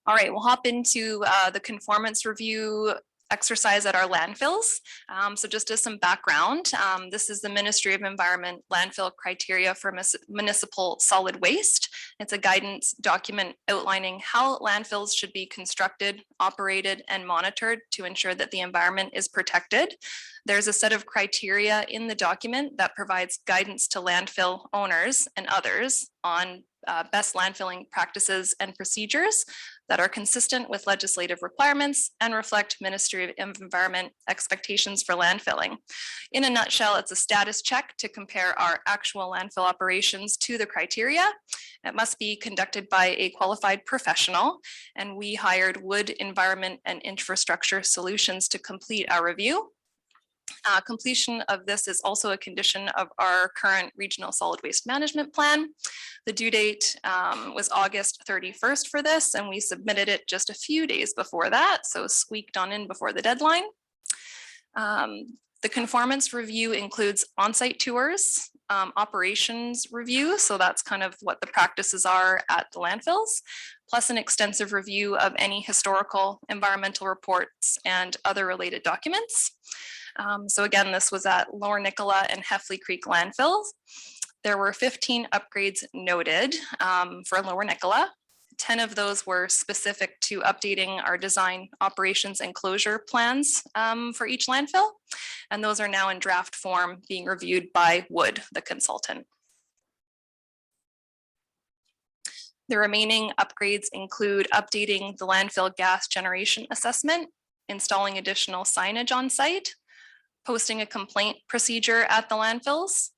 All right, we'll hop into the conformance review exercise at our landfills. So just as some background, this is the Ministry of Environment landfill criteria for municipal solid waste. It's a guidance document outlining how landfills should be constructed, operated, and monitored to ensure that the environment is protected. There's a set of criteria in the document that provides guidance to landfill owners and others on best landfilling practices and procedures that are consistent with legislative requirements and reflect Ministry of Environment expectations for landfilling. In a nutshell, it's a status check to compare our actual landfill operations to the criteria. It must be conducted by a qualified professional, and we hired Wood Environment and Infrastructure Solutions to complete our review. Completion of this is also a condition of our current regional solid waste management plan. The due date was August 31st for this, and we submitted it just a few days before that, so squeaked on in before the deadline. The conformance review includes on-site tours, operations review, so that's kind of what the practices are at the landfills, plus an extensive review of any historical environmental reports and other related documents. So again, this was at Lower Nicola and Heffley Creek landfills. There were 15 upgrades noted for Lower Nicola. 10 of those were specific to updating our design, operations, and closure plans for each landfill. And those are now in draft form being reviewed by Wood, the consultant. The remaining upgrades include updating the landfill gas generation assessment, installing additional signage on site, posting a complaint procedure at the landfills,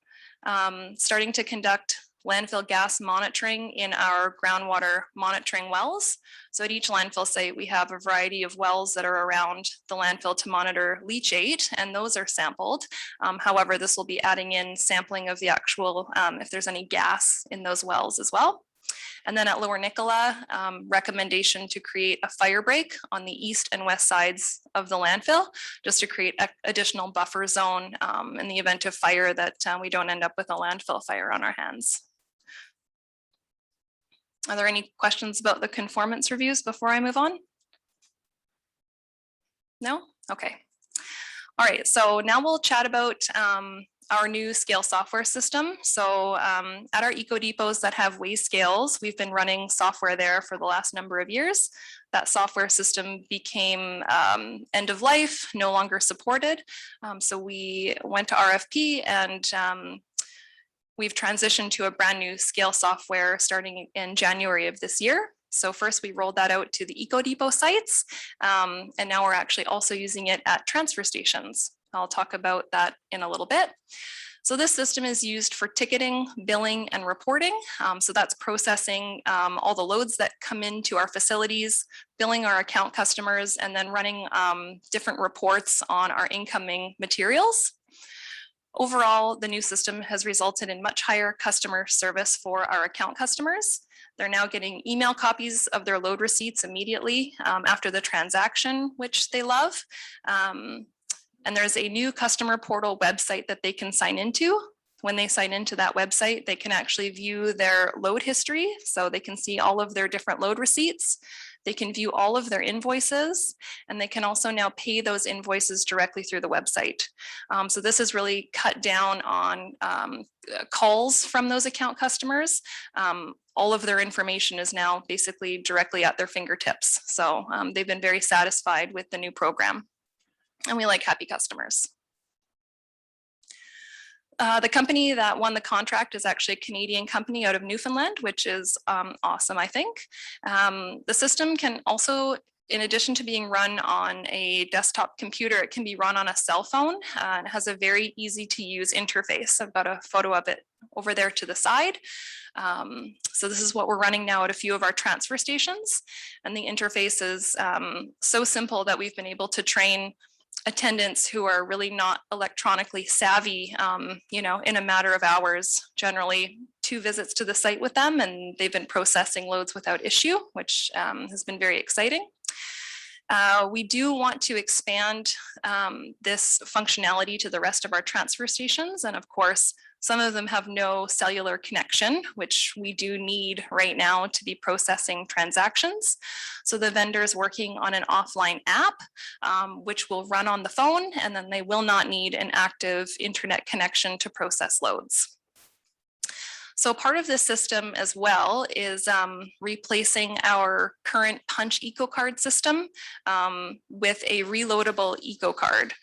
starting to conduct landfill gas monitoring in our groundwater monitoring wells. So at each landfill site, we have a variety of wells that are around the landfill to monitor leachate, and those are sampled. However, this will be adding in sampling of the actual, if there's any gas in those wells as well. And then at Lower Nicola, recommendation to create a fire break on the east and west sides of the landfill, just to create additional buffer zone in the event of fire that we don't end up with a landfill fire on our hands. Are there any questions about the conformance reviews before I move on? No? Okay. All right, so now we'll chat about our new scale software system. So at our eco depots that have waste scales, we've been running software there for the last number of years. That software system became end of life, no longer supported. So we went to RFP and we've transitioned to a brand new scale software starting in January of this year. So first we rolled that out to the eco depot sites, and now we're actually also using it at transfer stations. I'll talk about that in a little bit. So this system is used for ticketing, billing, and reporting. So that's processing all the loads that come into our facilities, billing our account customers, and then running different reports on our incoming materials. Overall, the new system has resulted in much higher customer service for our account customers. They're now getting email copies of their load receipts immediately after the transaction, which they love. And there's a new customer portal website that they can sign into. when they sign into that website, they can actually view their load history. So they can see all of their different load receipts. They can view all of their invoices, and they can also now pay those invoices directly through the website. So this has really cut down on calls from those account customers. All of their information is now basically directly at their fingertips. So they've been very satisfied with the new program, and we like happy customers. The company that won the contract is actually a Canadian company out of Newfoundland, which is awesome, I think. The system can also, in addition to being run on a desktop computer, it can be run on a cell phone. It has a very easy to use interface. I've got a photo of it over there to the side. So this is what we're running now at a few of our transfer stations. And the interface is so simple that we've been able to train attendants who are really not electronically savvy, you know, in a matter of hours. Generally 2 visits to the site with them, and they've been processing loads without issue, which has been very exciting. We do want to expand this functionality to the rest of our transfer stations. And of course, some of them have no cellular connection, which we do need right now to be processing transactions. So the vendor is working on an offline app, which will run on the phone, and then they will not need an active internet connection to process loads. So part of this system as well is replacing our current punch eco card system with a reloadable eco card.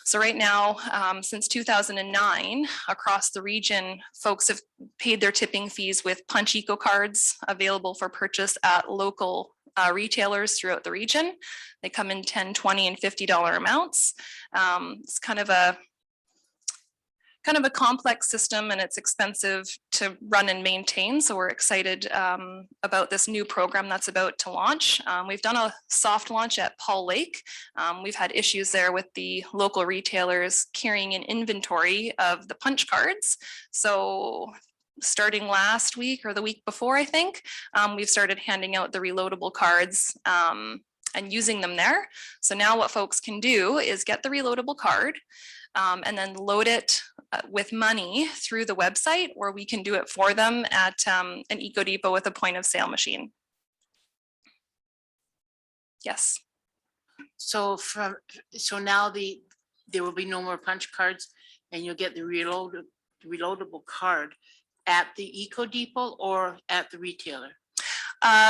So right now, since 2009, across the region, folks have paid their tipping fees with punch eco cards available for purchase at local retailers throughout the region. They come in $10, $20, and $50 amounts. It's kind of a complex system, and it's expensive to run and maintain. So we're excited about this new program that's about to launch. We've done a soft launch at Paul Lake. We've had issues there with the local retailers carrying an inventory of the punch cards. So starting last week or the week before, I think, we've started handing out the reloadable cards and using them there. So now what folks can do is get the reloadable card and then load it with money through the website, or we can do it for them at an Eco Depot with a point of sale machine. Yes. So now there will be no more punch cards, and you'll get the reloadable card at the Eco Depot or at the retailer.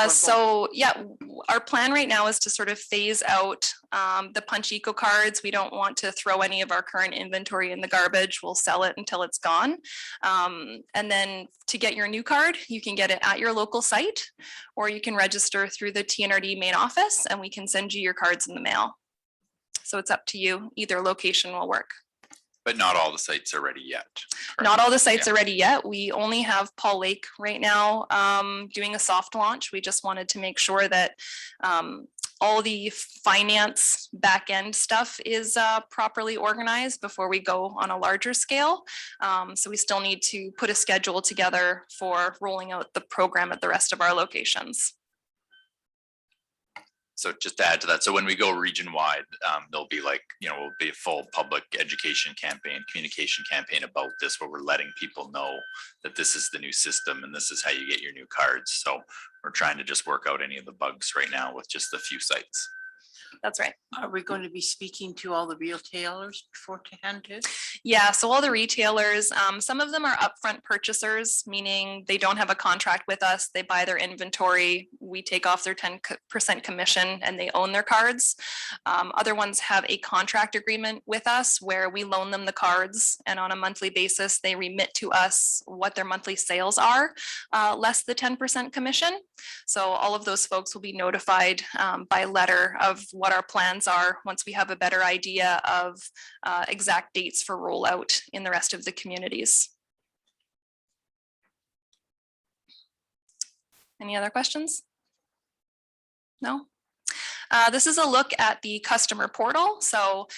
So yeah, our plan right now is to sort of phase out the punch eco cards. We don't want to throw any of our current inventory in the garbage. We'll sell it until it's gone. And then to get your new card, you can get it at your local site, or you can register through the TNRD main office, and we can send you your cards in the mail. So it's up to you. Either location will work. But not all the sites are ready yet. Correct? Not all the sites are ready yet. We only have Paul Lake right now doing a soft launch. We just wanted to make sure that all the finance back end stuff is properly organized before we go on a larger scale. So we still need to put a schedule together for rolling out the program at the rest of our locations. So just to add to that, so when we go region wide, there'll be like, will be a full public education campaign, communication campaign about this, where we're letting people know that this is the new system and this is how you get your new cards. So we're trying to just work out any of the bugs right now with just a few sites. That's right. Are we going to be speaking to all the retailers beforehand too? Yeah, so all the retailers, some of them are upfront purchasers, meaning they don't have a contract with us. They buy their inventory. We take off their 10% commission and they own their cards. Other ones have a contract agreement with us where we loan them the cards, and on a monthly basis, they remit to us what their monthly sales are, less the 10% commission. So all of those folks will be notified by letter of what our plans are once we have a better idea of exact dates for rollout in the rest of the communities. Any other questions? No? This is a look at the customer portal. So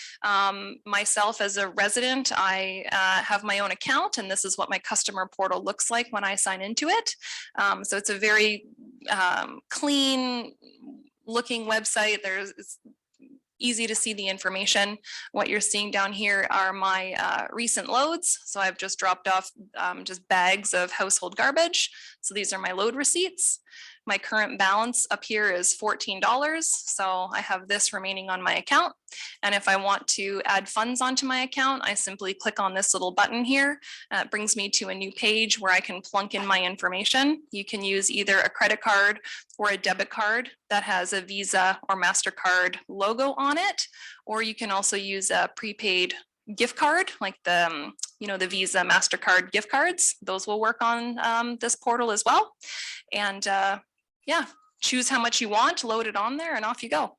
myself as a resident, I have my own account, and this is what my customer portal looks like when I sign into it. So it's a very clean looking website. There's easy to see the information. What you're seeing down here are my recent loads. So I've just dropped off just bags of household garbage. So these are my load receipts. My current balance up here is $14. So I have this remaining on my account. And if I want to add funds onto my account, I simply click on this little button here. It brings me to a new page where I can plunk in my information. You can use either a credit card or a debit card that has a Visa or MasterCard logo on it, or you can also use a prepaid gift card like the the Visa, MasterCard gift cards. Those will work on this portal as well. And yeah, choose how much you want, load it on there, and off you go.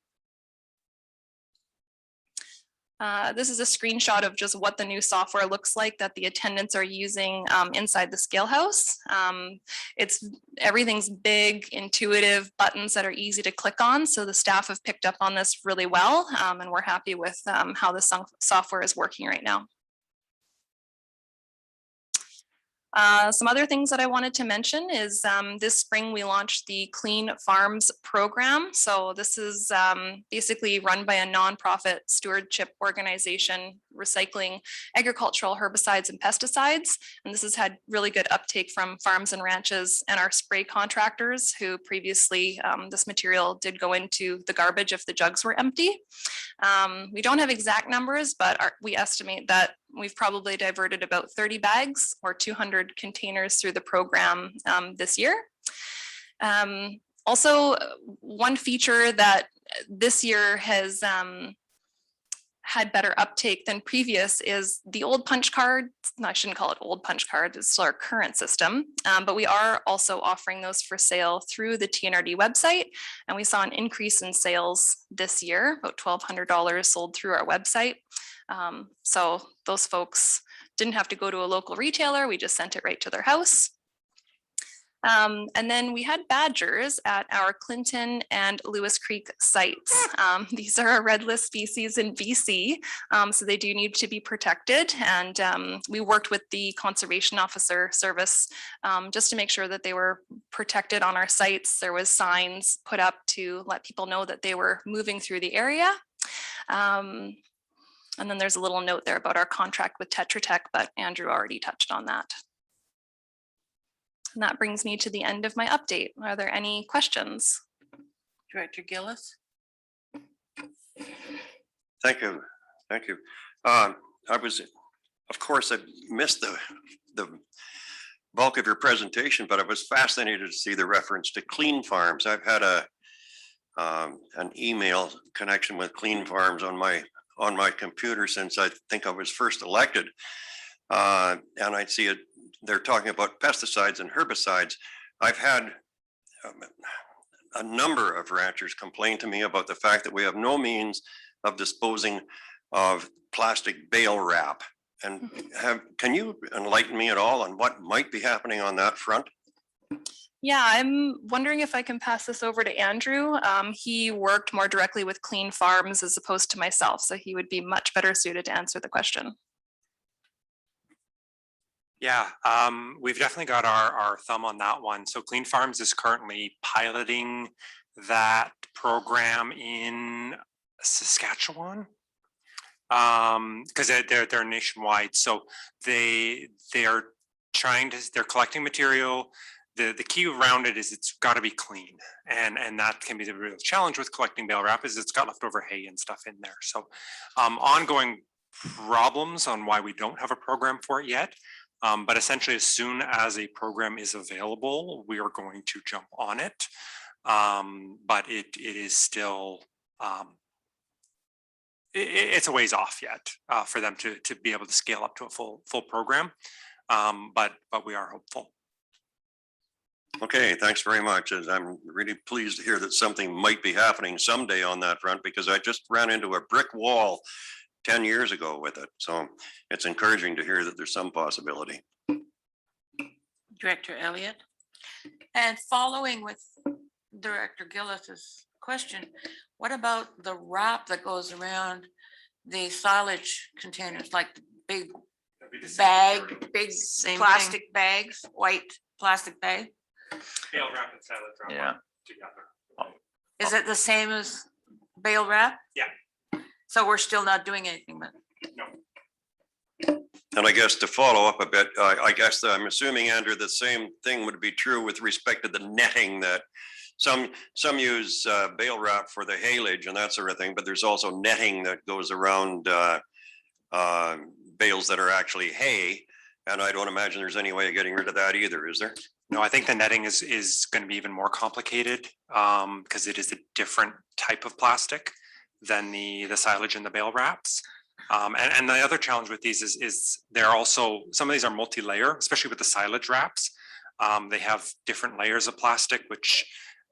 This is a screenshot of just what the new software looks like that the attendants are using inside the scale house. Everything's big, intuitive buttons that are easy to click on. So the staff have picked up on this really well, and we're happy with how the software is working right now. Some other things that I wanted to mention is this spring we launched the Clean Farms program. So this is basically run by a nonprofit stewardship organization recycling agricultural herbicides and pesticides. And this has had really good uptake from farms and ranches and our spray contractors who previously this material did go into the garbage if the jugs were empty. We don't have exact numbers, but we estimate that we've probably diverted about 30 bags or 200 containers through the program this year. Also, one feature that this year has had better uptake than previous is the old punch card. No, I shouldn't call it old punch card, it's still our current system, but we are also offering those for sale through the TNRD website. And we saw an increase in sales this year, about $1,200 sold through our website. So those folks didn't have to go to a local retailer, we just sent it right to their house. And then we had badgers at our Clinton and Lewis Creek sites. These are a red list species in BC, so they do need to be protected. And we worked with the Conservation Officer Service just to make sure that they were protected on our sites. There was signs put up to let people know that they were moving through the area. And then there's a little note there about our contract with Tetra Tech, but Andrew already touched on that. And that brings me to the end of my update. Are there any questions? Director Gillis? Thank you. Thank you. I missed the bulk of your presentation, but I was fascinated to see the reference to Clean Farms. I've had an email connection with Clean Farms on my computer since I think I was first elected. And I see it. They're talking about pesticides and herbicides. I've had a number of ranchers complain to me about the fact that we have no means of disposing of plastic bale wrap. And can you enlighten me at all on what might be happening on that front? Yeah, I'm wondering if I can pass this over to Andrew. He worked more directly with Clean Farms as opposed to myself, so he would be much better suited to answer the question. Yeah, we've definitely got our thumb on that one. So Clean Farms is currently piloting that program in Saskatchewan because they're nationwide. So they're collecting material. The key around it is it's got to be clean, and that can be the real challenge with collecting bale wrap is it's got leftover hay and stuff in there. So ongoing problems on why we don't have a program for it yet. But essentially, as soon as a program is available, we are going to jump on it. But it is still, it's a ways off yet for them to be able to scale up to a full program. But we are hopeful. Okay, thanks very much. As I'm really pleased to hear that something might be happening someday on that front, because I just ran into a brick wall 10 years ago with it. So it's encouraging to hear that there's some possibility. Director Elliott? And following with Director Gillis's question, what about the wrap that goes around the silage containers, like the big big Same plastic bags, white plastic bag? Bale wrap and silage wrap Yeah. together. Is it the same as bale wrap? Yeah. So we're still not doing anything, but And I guess to follow up a bit, I guess I'm assuming, Andrew, the same thing would be true with respect to the netting, that some use bale wrap for the haylage and that sort of thing, but there's also netting that goes around bales that are actually hay. And I don't imagine there's any way of getting rid of that either, is there? No, I think the netting is going to be even more complicated because it is a different type of plastic than the silage and the bale wraps. And the other challenge with these is they're also, some of these are multi-layer, especially with the silage wraps. They have different layers of plastic, which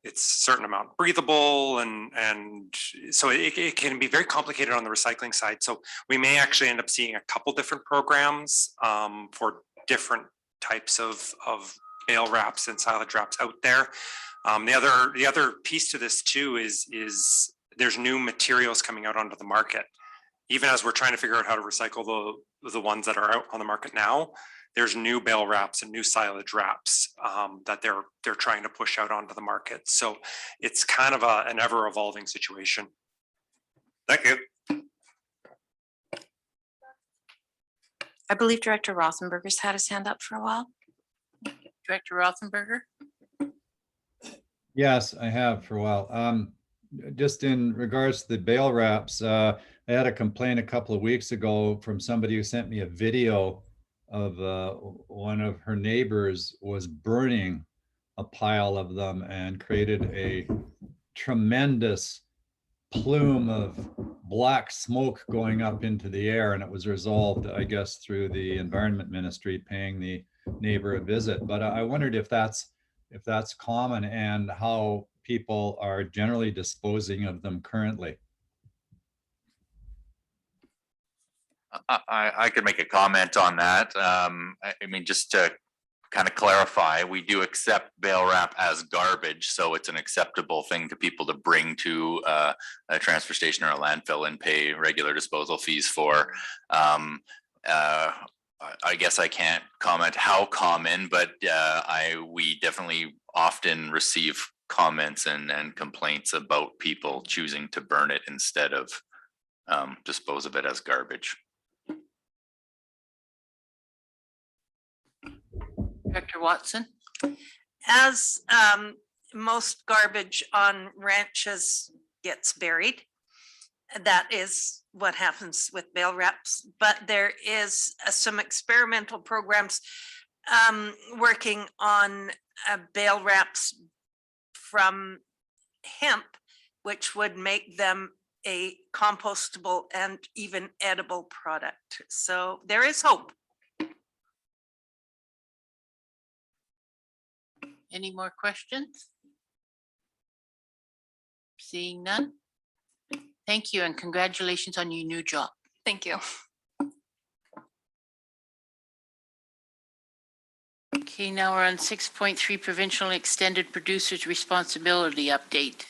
it's a certain amount breathable, and so it can be very complicated on the recycling side. So we may actually end up seeing a couple different programs for different types of bale wraps and silage wraps out there. The other piece to this too is there's new materials coming out onto the market. Even as we're trying to figure out how to recycle the ones that are out on the market now, there's new bale wraps and new silage wraps that they're trying to push out onto the market. So it's kind of an ever evolving situation. Thank you. I believe Director Rothenberger's had his hand up for a while. Director Rothenberger? Yes, I have for a while. Just in regards to the bale wraps, I had a complaint a couple of weeks ago from somebody who sent me a video of one of her neighbors was burning a pile of them and created a tremendous plume of black smoke going up into the air. And it was resolved, I guess, through the Environment Ministry paying the neighbor a visit. But I wondered if that's common and how people are generally disposing of them currently. I could make a comment on that. I mean, just to kind of clarify, we do accept bale wrap as garbage, so it's an acceptable thing to people to bring to a transfer station or a landfill and pay regular disposal fees for. I guess I can't comment how common, but we definitely often receive comments and complaints about people choosing to burn it instead of dispose of it as garbage. Director Watson? As most garbage on ranches gets buried, that is what happens with bale wraps. But there is some experimental programs working on bale wraps from hemp, which would make them a compostable and even edible product. So there is hope. Any more questions? Seeing none? Thank you and congratulations on your new job. Thank you. Okay, now we're on 6.3 Provincial Extended Producers Responsibility Update.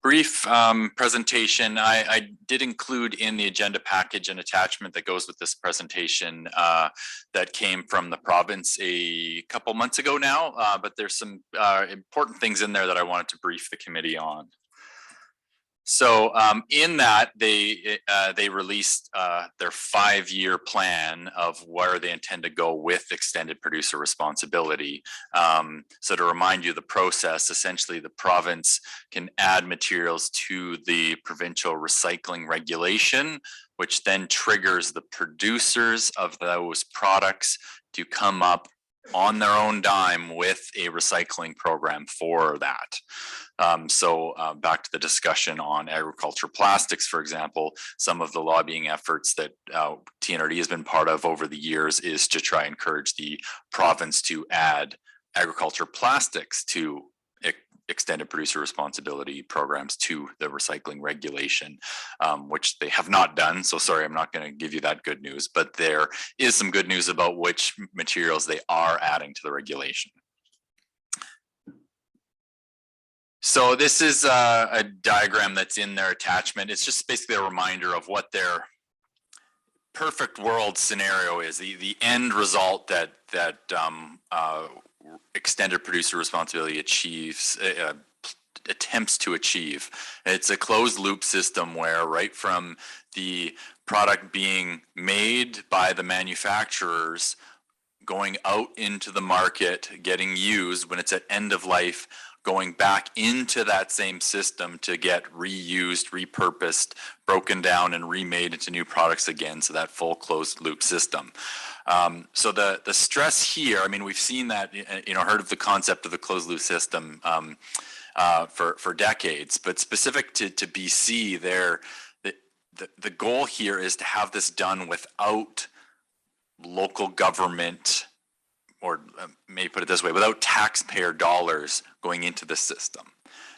Brief presentation. I did include in the agenda package an attachment that goes with this presentation that came from the province a couple months ago now, but there's some important things in there that I wanted to brief the committee on. So in that, they released their 5-year plan of where they intend to go with extended producer responsibility. So to remind you the process, essentially the province can add materials to the provincial recycling regulation, which then triggers the producers of those products to come up on their own dime with a recycling program for that. So back to the discussion on agriculture plastics, for example, some of the lobbying efforts that TNRD has been part of over the years is to try and encourage the province to add agriculture plastics to extended producer responsibility programs to the recycling regulation, which they have not done. So sorry, I'm not going to give you that good news, but there is some good news about which materials they are adding to the regulation. So this is a diagram that's in their attachment. It's just basically a reminder of what their perfect world scenario is, the end result that extended producer responsibility achieves, attempts to achieve. It's a closed loop system where right from the product being made by the manufacturers, going out into the market, getting used when it's at end of life, going back into that same system to get reused, repurposed, broken down and remade into new products again. So that full closed loop system. So the stress here, I mean, we've seen that, heard of the concept of the closed loop system for decades, but specific to BC, the goal here is to have this done without local government, or maybe put it this way, without taxpayer dollars going into the system.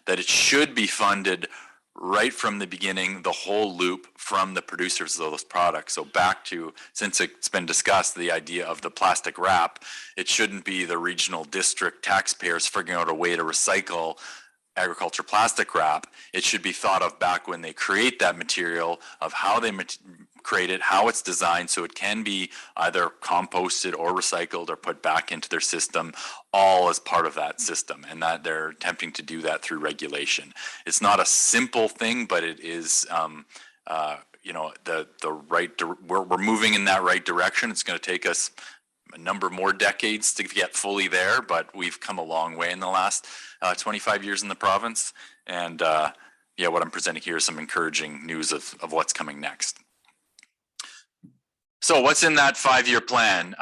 That it should be funded right from the beginning, the whole loop from the producers of those products. So back to, since it's been discussed, the idea of the plastic wrap, it shouldn't be the regional district taxpayers figuring out a way to recycle agriculture plastic wrap. It should be thought of back when they create that material, of how they create it, how it's designed so it can be either composted or recycled or put back into their system, all as part of that system, and that they're attempting to do that through regulation. It's not a simple thing, but it is we're moving in that right direction. It's going to take us a number more decades to get fully there, but we've come a long way in the last 25 years in the province. And what I'm presenting here is some encouraging news of what's coming next. So what's in that 5-year plan?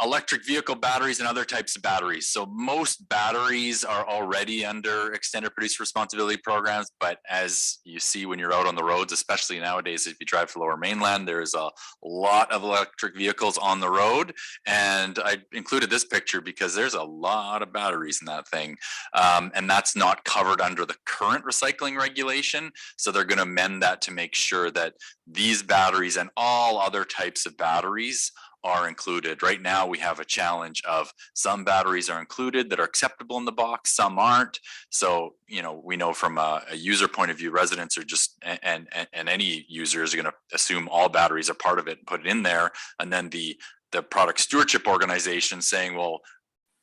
Electric vehicle batteries and other types of batteries. So most batteries are already under extended producer responsibility programs, but as you see when you're out on the roads, especially nowadays, if you drive to Lower Mainland, there's a lot of electric vehicles on the road. And I included this picture because there's a lot of batteries in that thing. And that's not covered under the current recycling regulation. So they're going to amend that to make sure that these batteries and all other types of batteries are included. Right now, we have a challenge of some batteries are included that are acceptable in the box, some aren't. So, we know from a user point of view, residents are just, and any users are going to assume all batteries are part of it and put it in there. And then the product stewardship organization saying, well,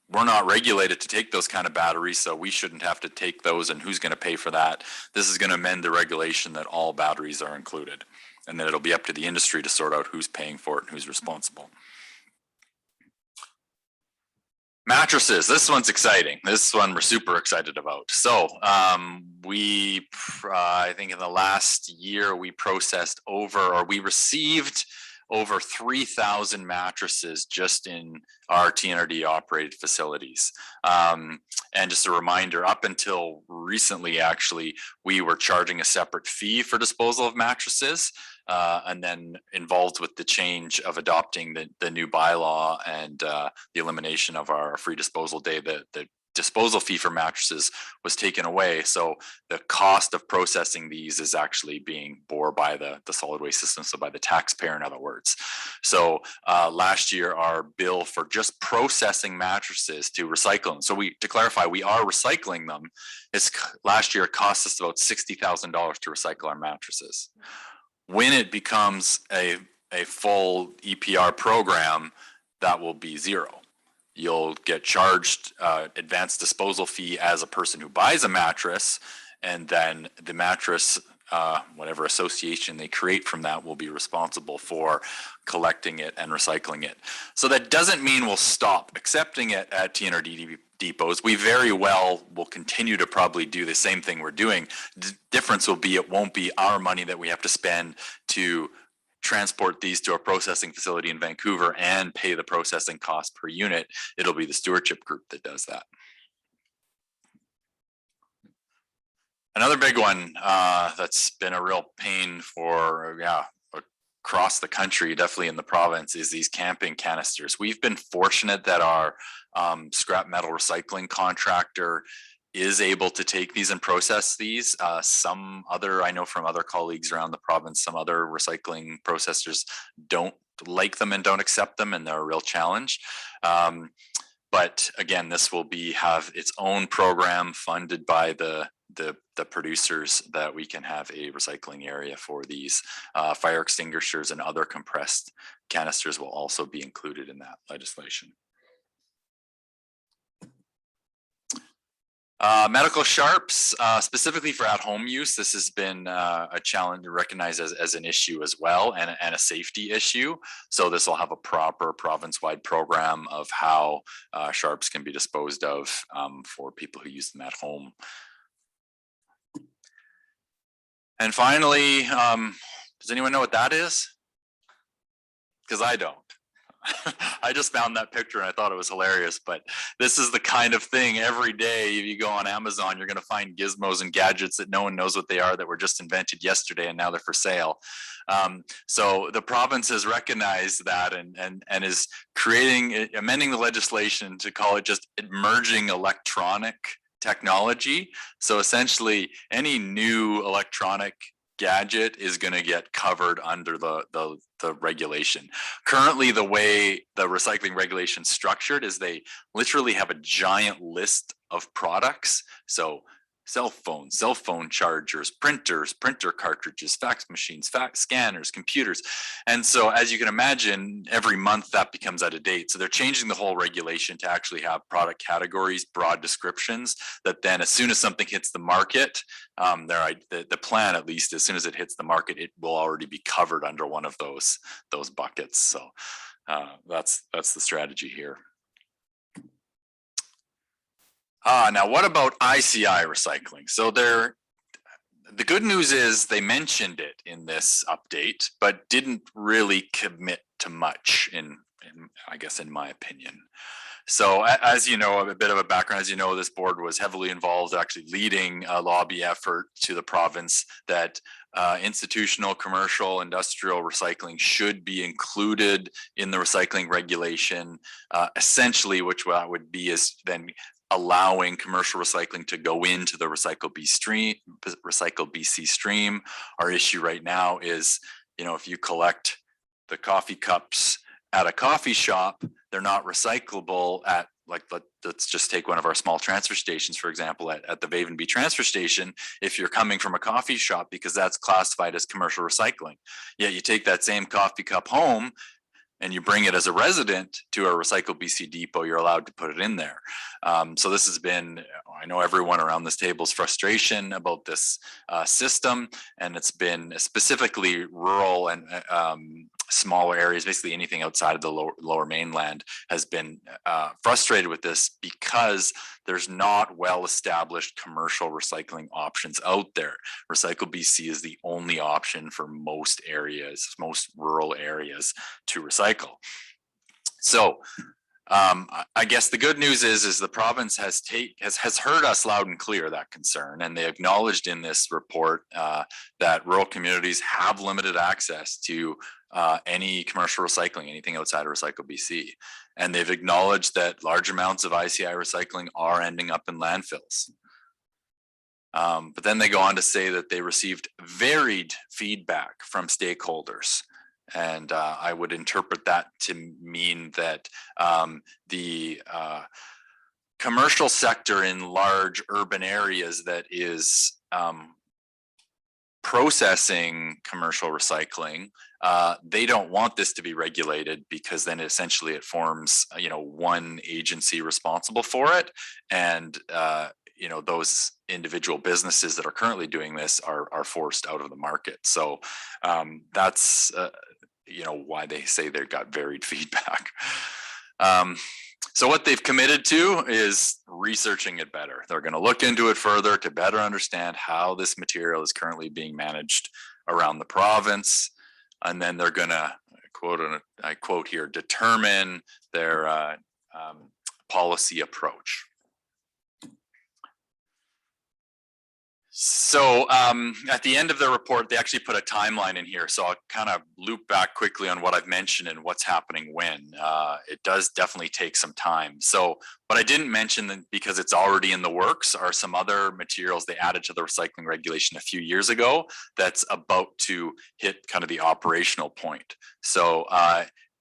we're not regulated to take those kind of batteries, so we shouldn't have to take those, and who's going to pay for that? This is going to amend the regulation that all batteries are included. And then it'll be up to the industry to sort out who's paying for it and who's responsible. Mattresses, this one's exciting. This one we're super excited about. So I think in the last year, we received over 3,000 mattresses just in our TNRD operated facilities. And just a reminder, up until recently, actually, we were charging a separate fee for disposal of mattresses. And then involved with the change of adopting the new bylaw and the elimination of our free disposal day, the disposal fee for mattresses was taken away. So the cost of processing these is actually being borne by the solid waste system, so by the taxpayer, in other words. So last year, our bill for just processing mattresses to recycle them. So to clarify, we are recycling them. Last year, it cost us about $60,000 to recycle our mattresses. When it becomes a full EPR program, that will be zero. You'll get charged advanced disposal fee as a person who buys a mattress, and then the mattress, whatever association they create from that, will be responsible for collecting it and recycling it. So that doesn't mean we'll stop accepting it at TNRD depots. We very well will continue to probably do the same thing we're doing. The difference will be it won't be our money that we have to spend to transport these to a processing facility in Vancouver and pay the processing cost per unit. It'll be the stewardship group that does that. Another big one that's been a real pain for across the country, definitely in the province, is these camping canisters. We've been fortunate that our scrap metal recycling contractor is able to take these and process these. I know from other colleagues around the province, some other recycling processors don't like them and don't accept them, and they're a real challenge. But again, this will have its own program funded by the producers, that we can have a recycling area for these. Fire extinguishers and other compressed canisters will also be included in that legislation. Medical sharps, specifically for at-home use, this has been a challenge recognized as an issue as well, and a safety issue. So this will have a proper province-wide program of how sharps can be disposed of for people who use them at home. And finally, does anyone know what that is? Because I don't. I just found that picture and I thought it was hilarious, but this is the kind of thing every day. If you go on Amazon, you're going to find gizmos and gadgets that no one knows what they are, that were just invented yesterday and now they're for sale. So the province has recognized that and is amending the legislation to call it just emerging electronic technology. So essentially any new electronic gadget is going to get covered under the regulation. Currently, the way the recycling regulation is structured is they literally have a giant list of products. So cell phones, cell phone chargers, printers, printer cartridges, fax machines, fax scanners, computers. And so as you can imagine, every month that becomes out of date. So they're changing the whole regulation to actually have product categories, broad descriptions, that then as soon as something hits the market, the plan, at least as soon as it hits the market, it will already be covered under one of those buckets. So that's the strategy here. Now what about ICI recycling? So the good news is they mentioned it in this update, but didn't really commit to much I guess in my opinion. So as you know, a bit of a background, as you know, this board was heavily involved actually leading a lobby effort to the province that institutional, commercial, industrial recycling should be included in the recycling regulation. Essentially, which that would be is then allowing commercial recycling to go into the Recycle BC stream. Our issue right now is, if you collect the coffee cups at a coffee shop, they're not recyclable at, let's just take one of our small transfer stations, for example, at the Vavenby transfer station, if you're coming from a coffee shop, because that's classified as commercial recycling. Yet you take that same coffee cup home and you bring it as a resident to a Recycle BC depot, you're allowed to put it in there. So this has been, I know everyone around this table's frustration about this system, and it's been specifically rural and smaller areas, basically anything outside of the lower mainland has been frustrated with this because there's not well-established commercial recycling options out there. Recycle BC is the only option for most areas, most rural areas to recycle. So I guess the good news is the province has heard us loud and clear, that concern, and they acknowledged in this report that rural communities have limited access to any commercial recycling, anything outside of Recycle BC. And they've acknowledged that large amounts of ICI recycling are ending up in landfills. But then they go on to say that they received varied feedback from stakeholders. And I would interpret that to mean that the commercial sector in large urban areas that is processing commercial recycling, they don't want this to be regulated, because then essentially it forms, one agency responsible for it. And those individual businesses that are currently doing this are forced out of the market. So that's why they say they've got varied feedback. So what they've committed to is researching it better. They're going to look into it further to better understand how this material is currently being managed around the province. And then they're going to, I quote here, determine their policy approach. So at the end of the report, they actually put a timeline in here. So I'll kind of loop back quickly on what I've mentioned and what's happening when. It does definitely take some time. So what I didn't mention, because it's already in the works, are some other materials they added to the recycling regulation a few years ago that's about to hit kind of the operational point. So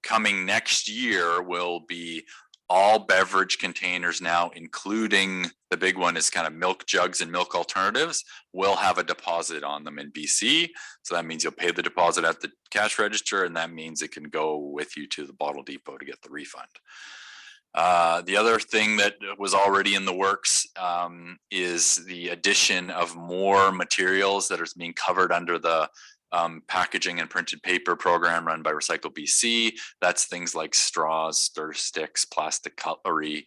coming next year will be all beverage containers now, including the big one is kind of milk jugs and milk alternatives, will have a deposit on them in BC. So that means you'll pay the deposit at the cash register, and that means it can go with you to the bottle depot to get the refund. The other thing that was already in the works is the addition of more materials that is being covered under the packaging and printed paper program run by Recycle BC. That's things like straws, stir sticks, plastic cutlery,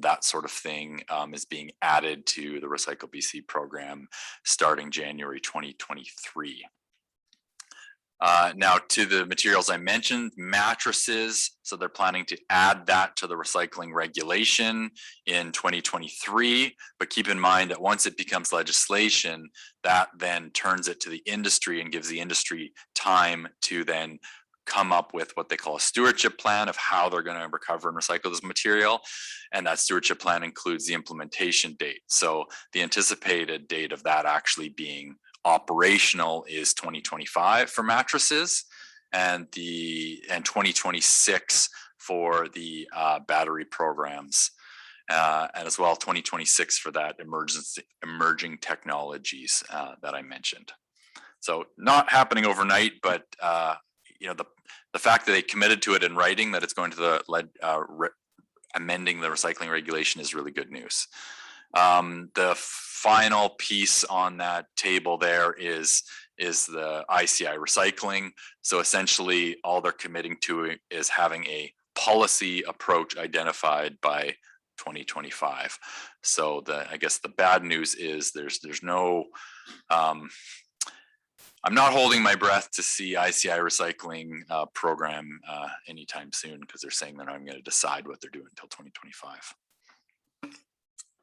that sort of thing is being added to the Recycle BC program starting January 2023. Now to the materials I mentioned, mattresses. So they're planning to add that to the recycling regulation in 2023. But keep in mind that once it becomes legislation, that then turns it to the industry and gives the industry time to then come up with what they call a stewardship plan of how they're going to recover and recycle this material. And that stewardship plan includes the implementation date. So the anticipated date of that actually being operational is 2025 for mattresses, and 2026 for the battery programs, and as well 2026 for that emerging technologies that I mentioned. So not happening overnight, but you know, the fact that they committed to it in writing, that it's going to the amending the recycling regulation, is really good news. The final piece on that table there is the Ici Recycling. So essentially all they're committing to is having a policy approach identified by 2025. So I guess the bad news is there's no, I'm not holding my breath to see Ici Recycling program anytime soon, because they're saying they're not going to decide what they're doing until 2025.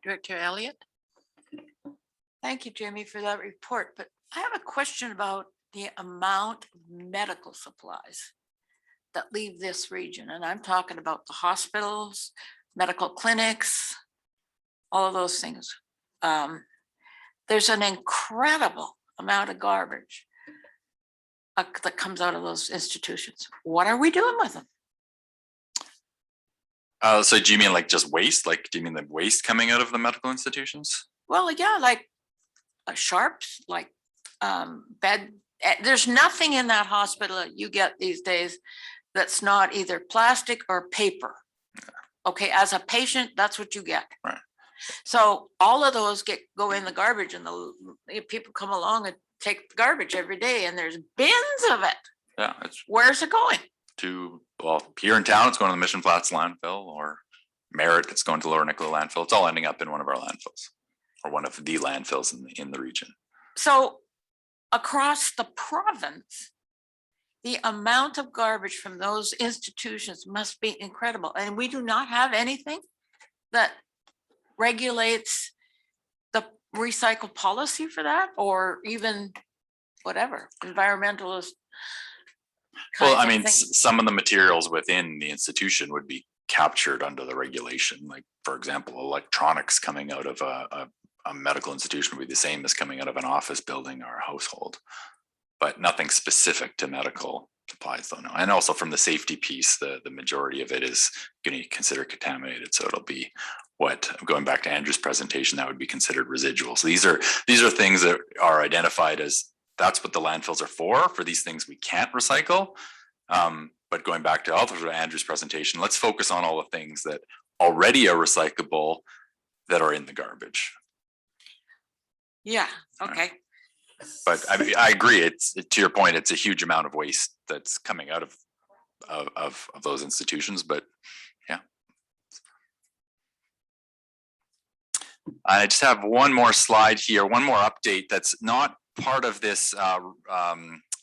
Director Elliott? Thank you, Jamie, for that report. But I have a question about the amount of medical supplies that leave this region. And I'm talking about the hospitals, medical clinics, all of those things. There's an incredible amount of garbage that comes out of those institutions. What are we doing with them? So do you mean like just waste? Like, do you mean the waste coming out of the medical institutions? Well, yeah, like sharps, like bed. There's nothing in that hospital that you get these days that's not either plastic or paper. Okay, as a patient, that's what you get. Right. So all of those go in the garbage, and the people come along and take the garbage every day, and there's bins of it. Yeah, it's Where's it going? well, here in town, it's going to the Mission Flats landfill, or Merritt, it's going to Lower Nicola landfill. It's all ending up in one of our landfills, or one of the landfills in the region. So across the province, the amount of garbage from those institutions must be incredible. And we do not have anything that regulates the recycle policy for that, or even whatever, environmentalist. Well, I kinds of mean, things. some of the materials within the institution would be captured under the regulation. Like, for example, electronics coming out of a medical institution would be the same as coming out of an office building or a household, but nothing specific to medical supplies, though. No. And also from the safety piece, the majority of it is going to be considered contaminated. So it'll be what, going back to Andrew's presentation, that would be considered residuals. These are things that are identified as, that's what the landfills are for these things we can't recycle. But going back to Andrew's presentation, let's focus on all the things that already are recyclable that are in the garbage. Yeah, okay. But I agree. It's, to your point, it's a huge amount of waste that's coming out of those institutions. But yeah, I just have one more slide here, one more update that's not part of this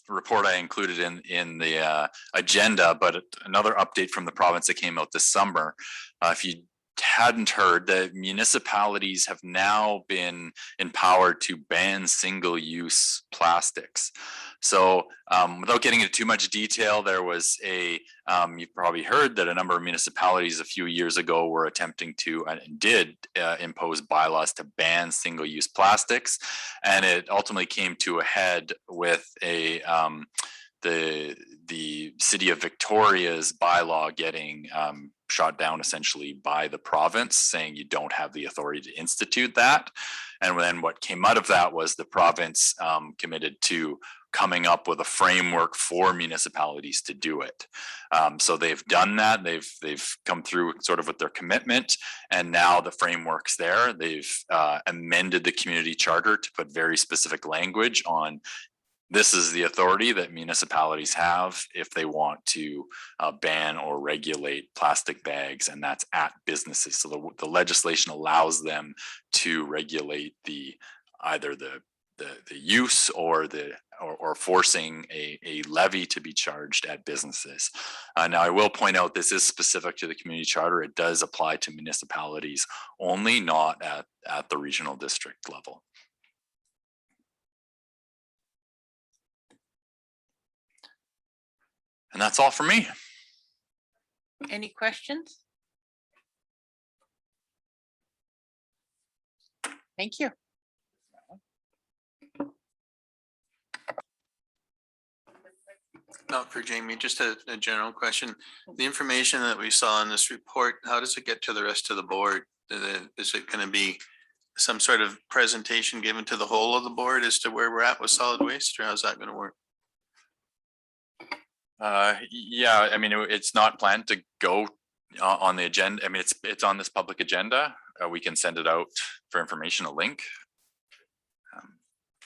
report I included in the agenda, but another update from the province that came out this summer. If you hadn't heard, the municipalities have now been empowered to ban single-use plastics. So without getting into too much detail, there was you've probably heard that a number of municipalities a few years ago were attempting to and did impose bylaws to ban single-use plastics, and it ultimately came to a head with the city of Victoria's bylaw getting shot down essentially by the province, saying you don't have the authority to institute that. And then what came out of that was the province committed to coming up with a framework for municipalities to do it. So they've done that. They've come through sort of with their commitment, and now the framework's there. They've amended the community charter to put very specific language on this is the authority that municipalities have if they want to ban or regulate plastic bags, and that's at businesses. So the legislation allows them to regulate either the use or or forcing a levy to be charged at businesses. Now, I will point out this is specific to the community charter. It does apply to municipalities only, not at the regional district level. And that's all for me. Any questions? Thank you. Not for Jamie, just a general question. The information that we saw in this report, how does it get to the rest of the board? Is it going to be some sort of presentation given to the whole of the board as to where we're at with solid waste, or how's that going to work? Yeah, I mean, it's not planned to go on the agenda. I mean, it's on this public agenda. We can send it out for information, a link.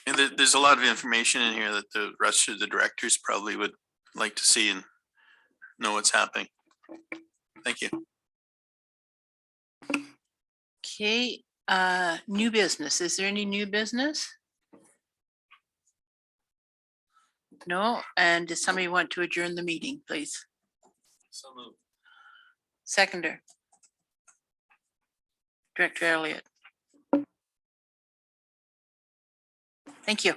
And there's a lot of information in here that the rest of the directors probably would like to see and know what's happening. Thank you. Okay, new business. Is there any new business? No, and does somebody want to adjourn the meeting, please? So moved. Seconder. Director Elliott. Thank you.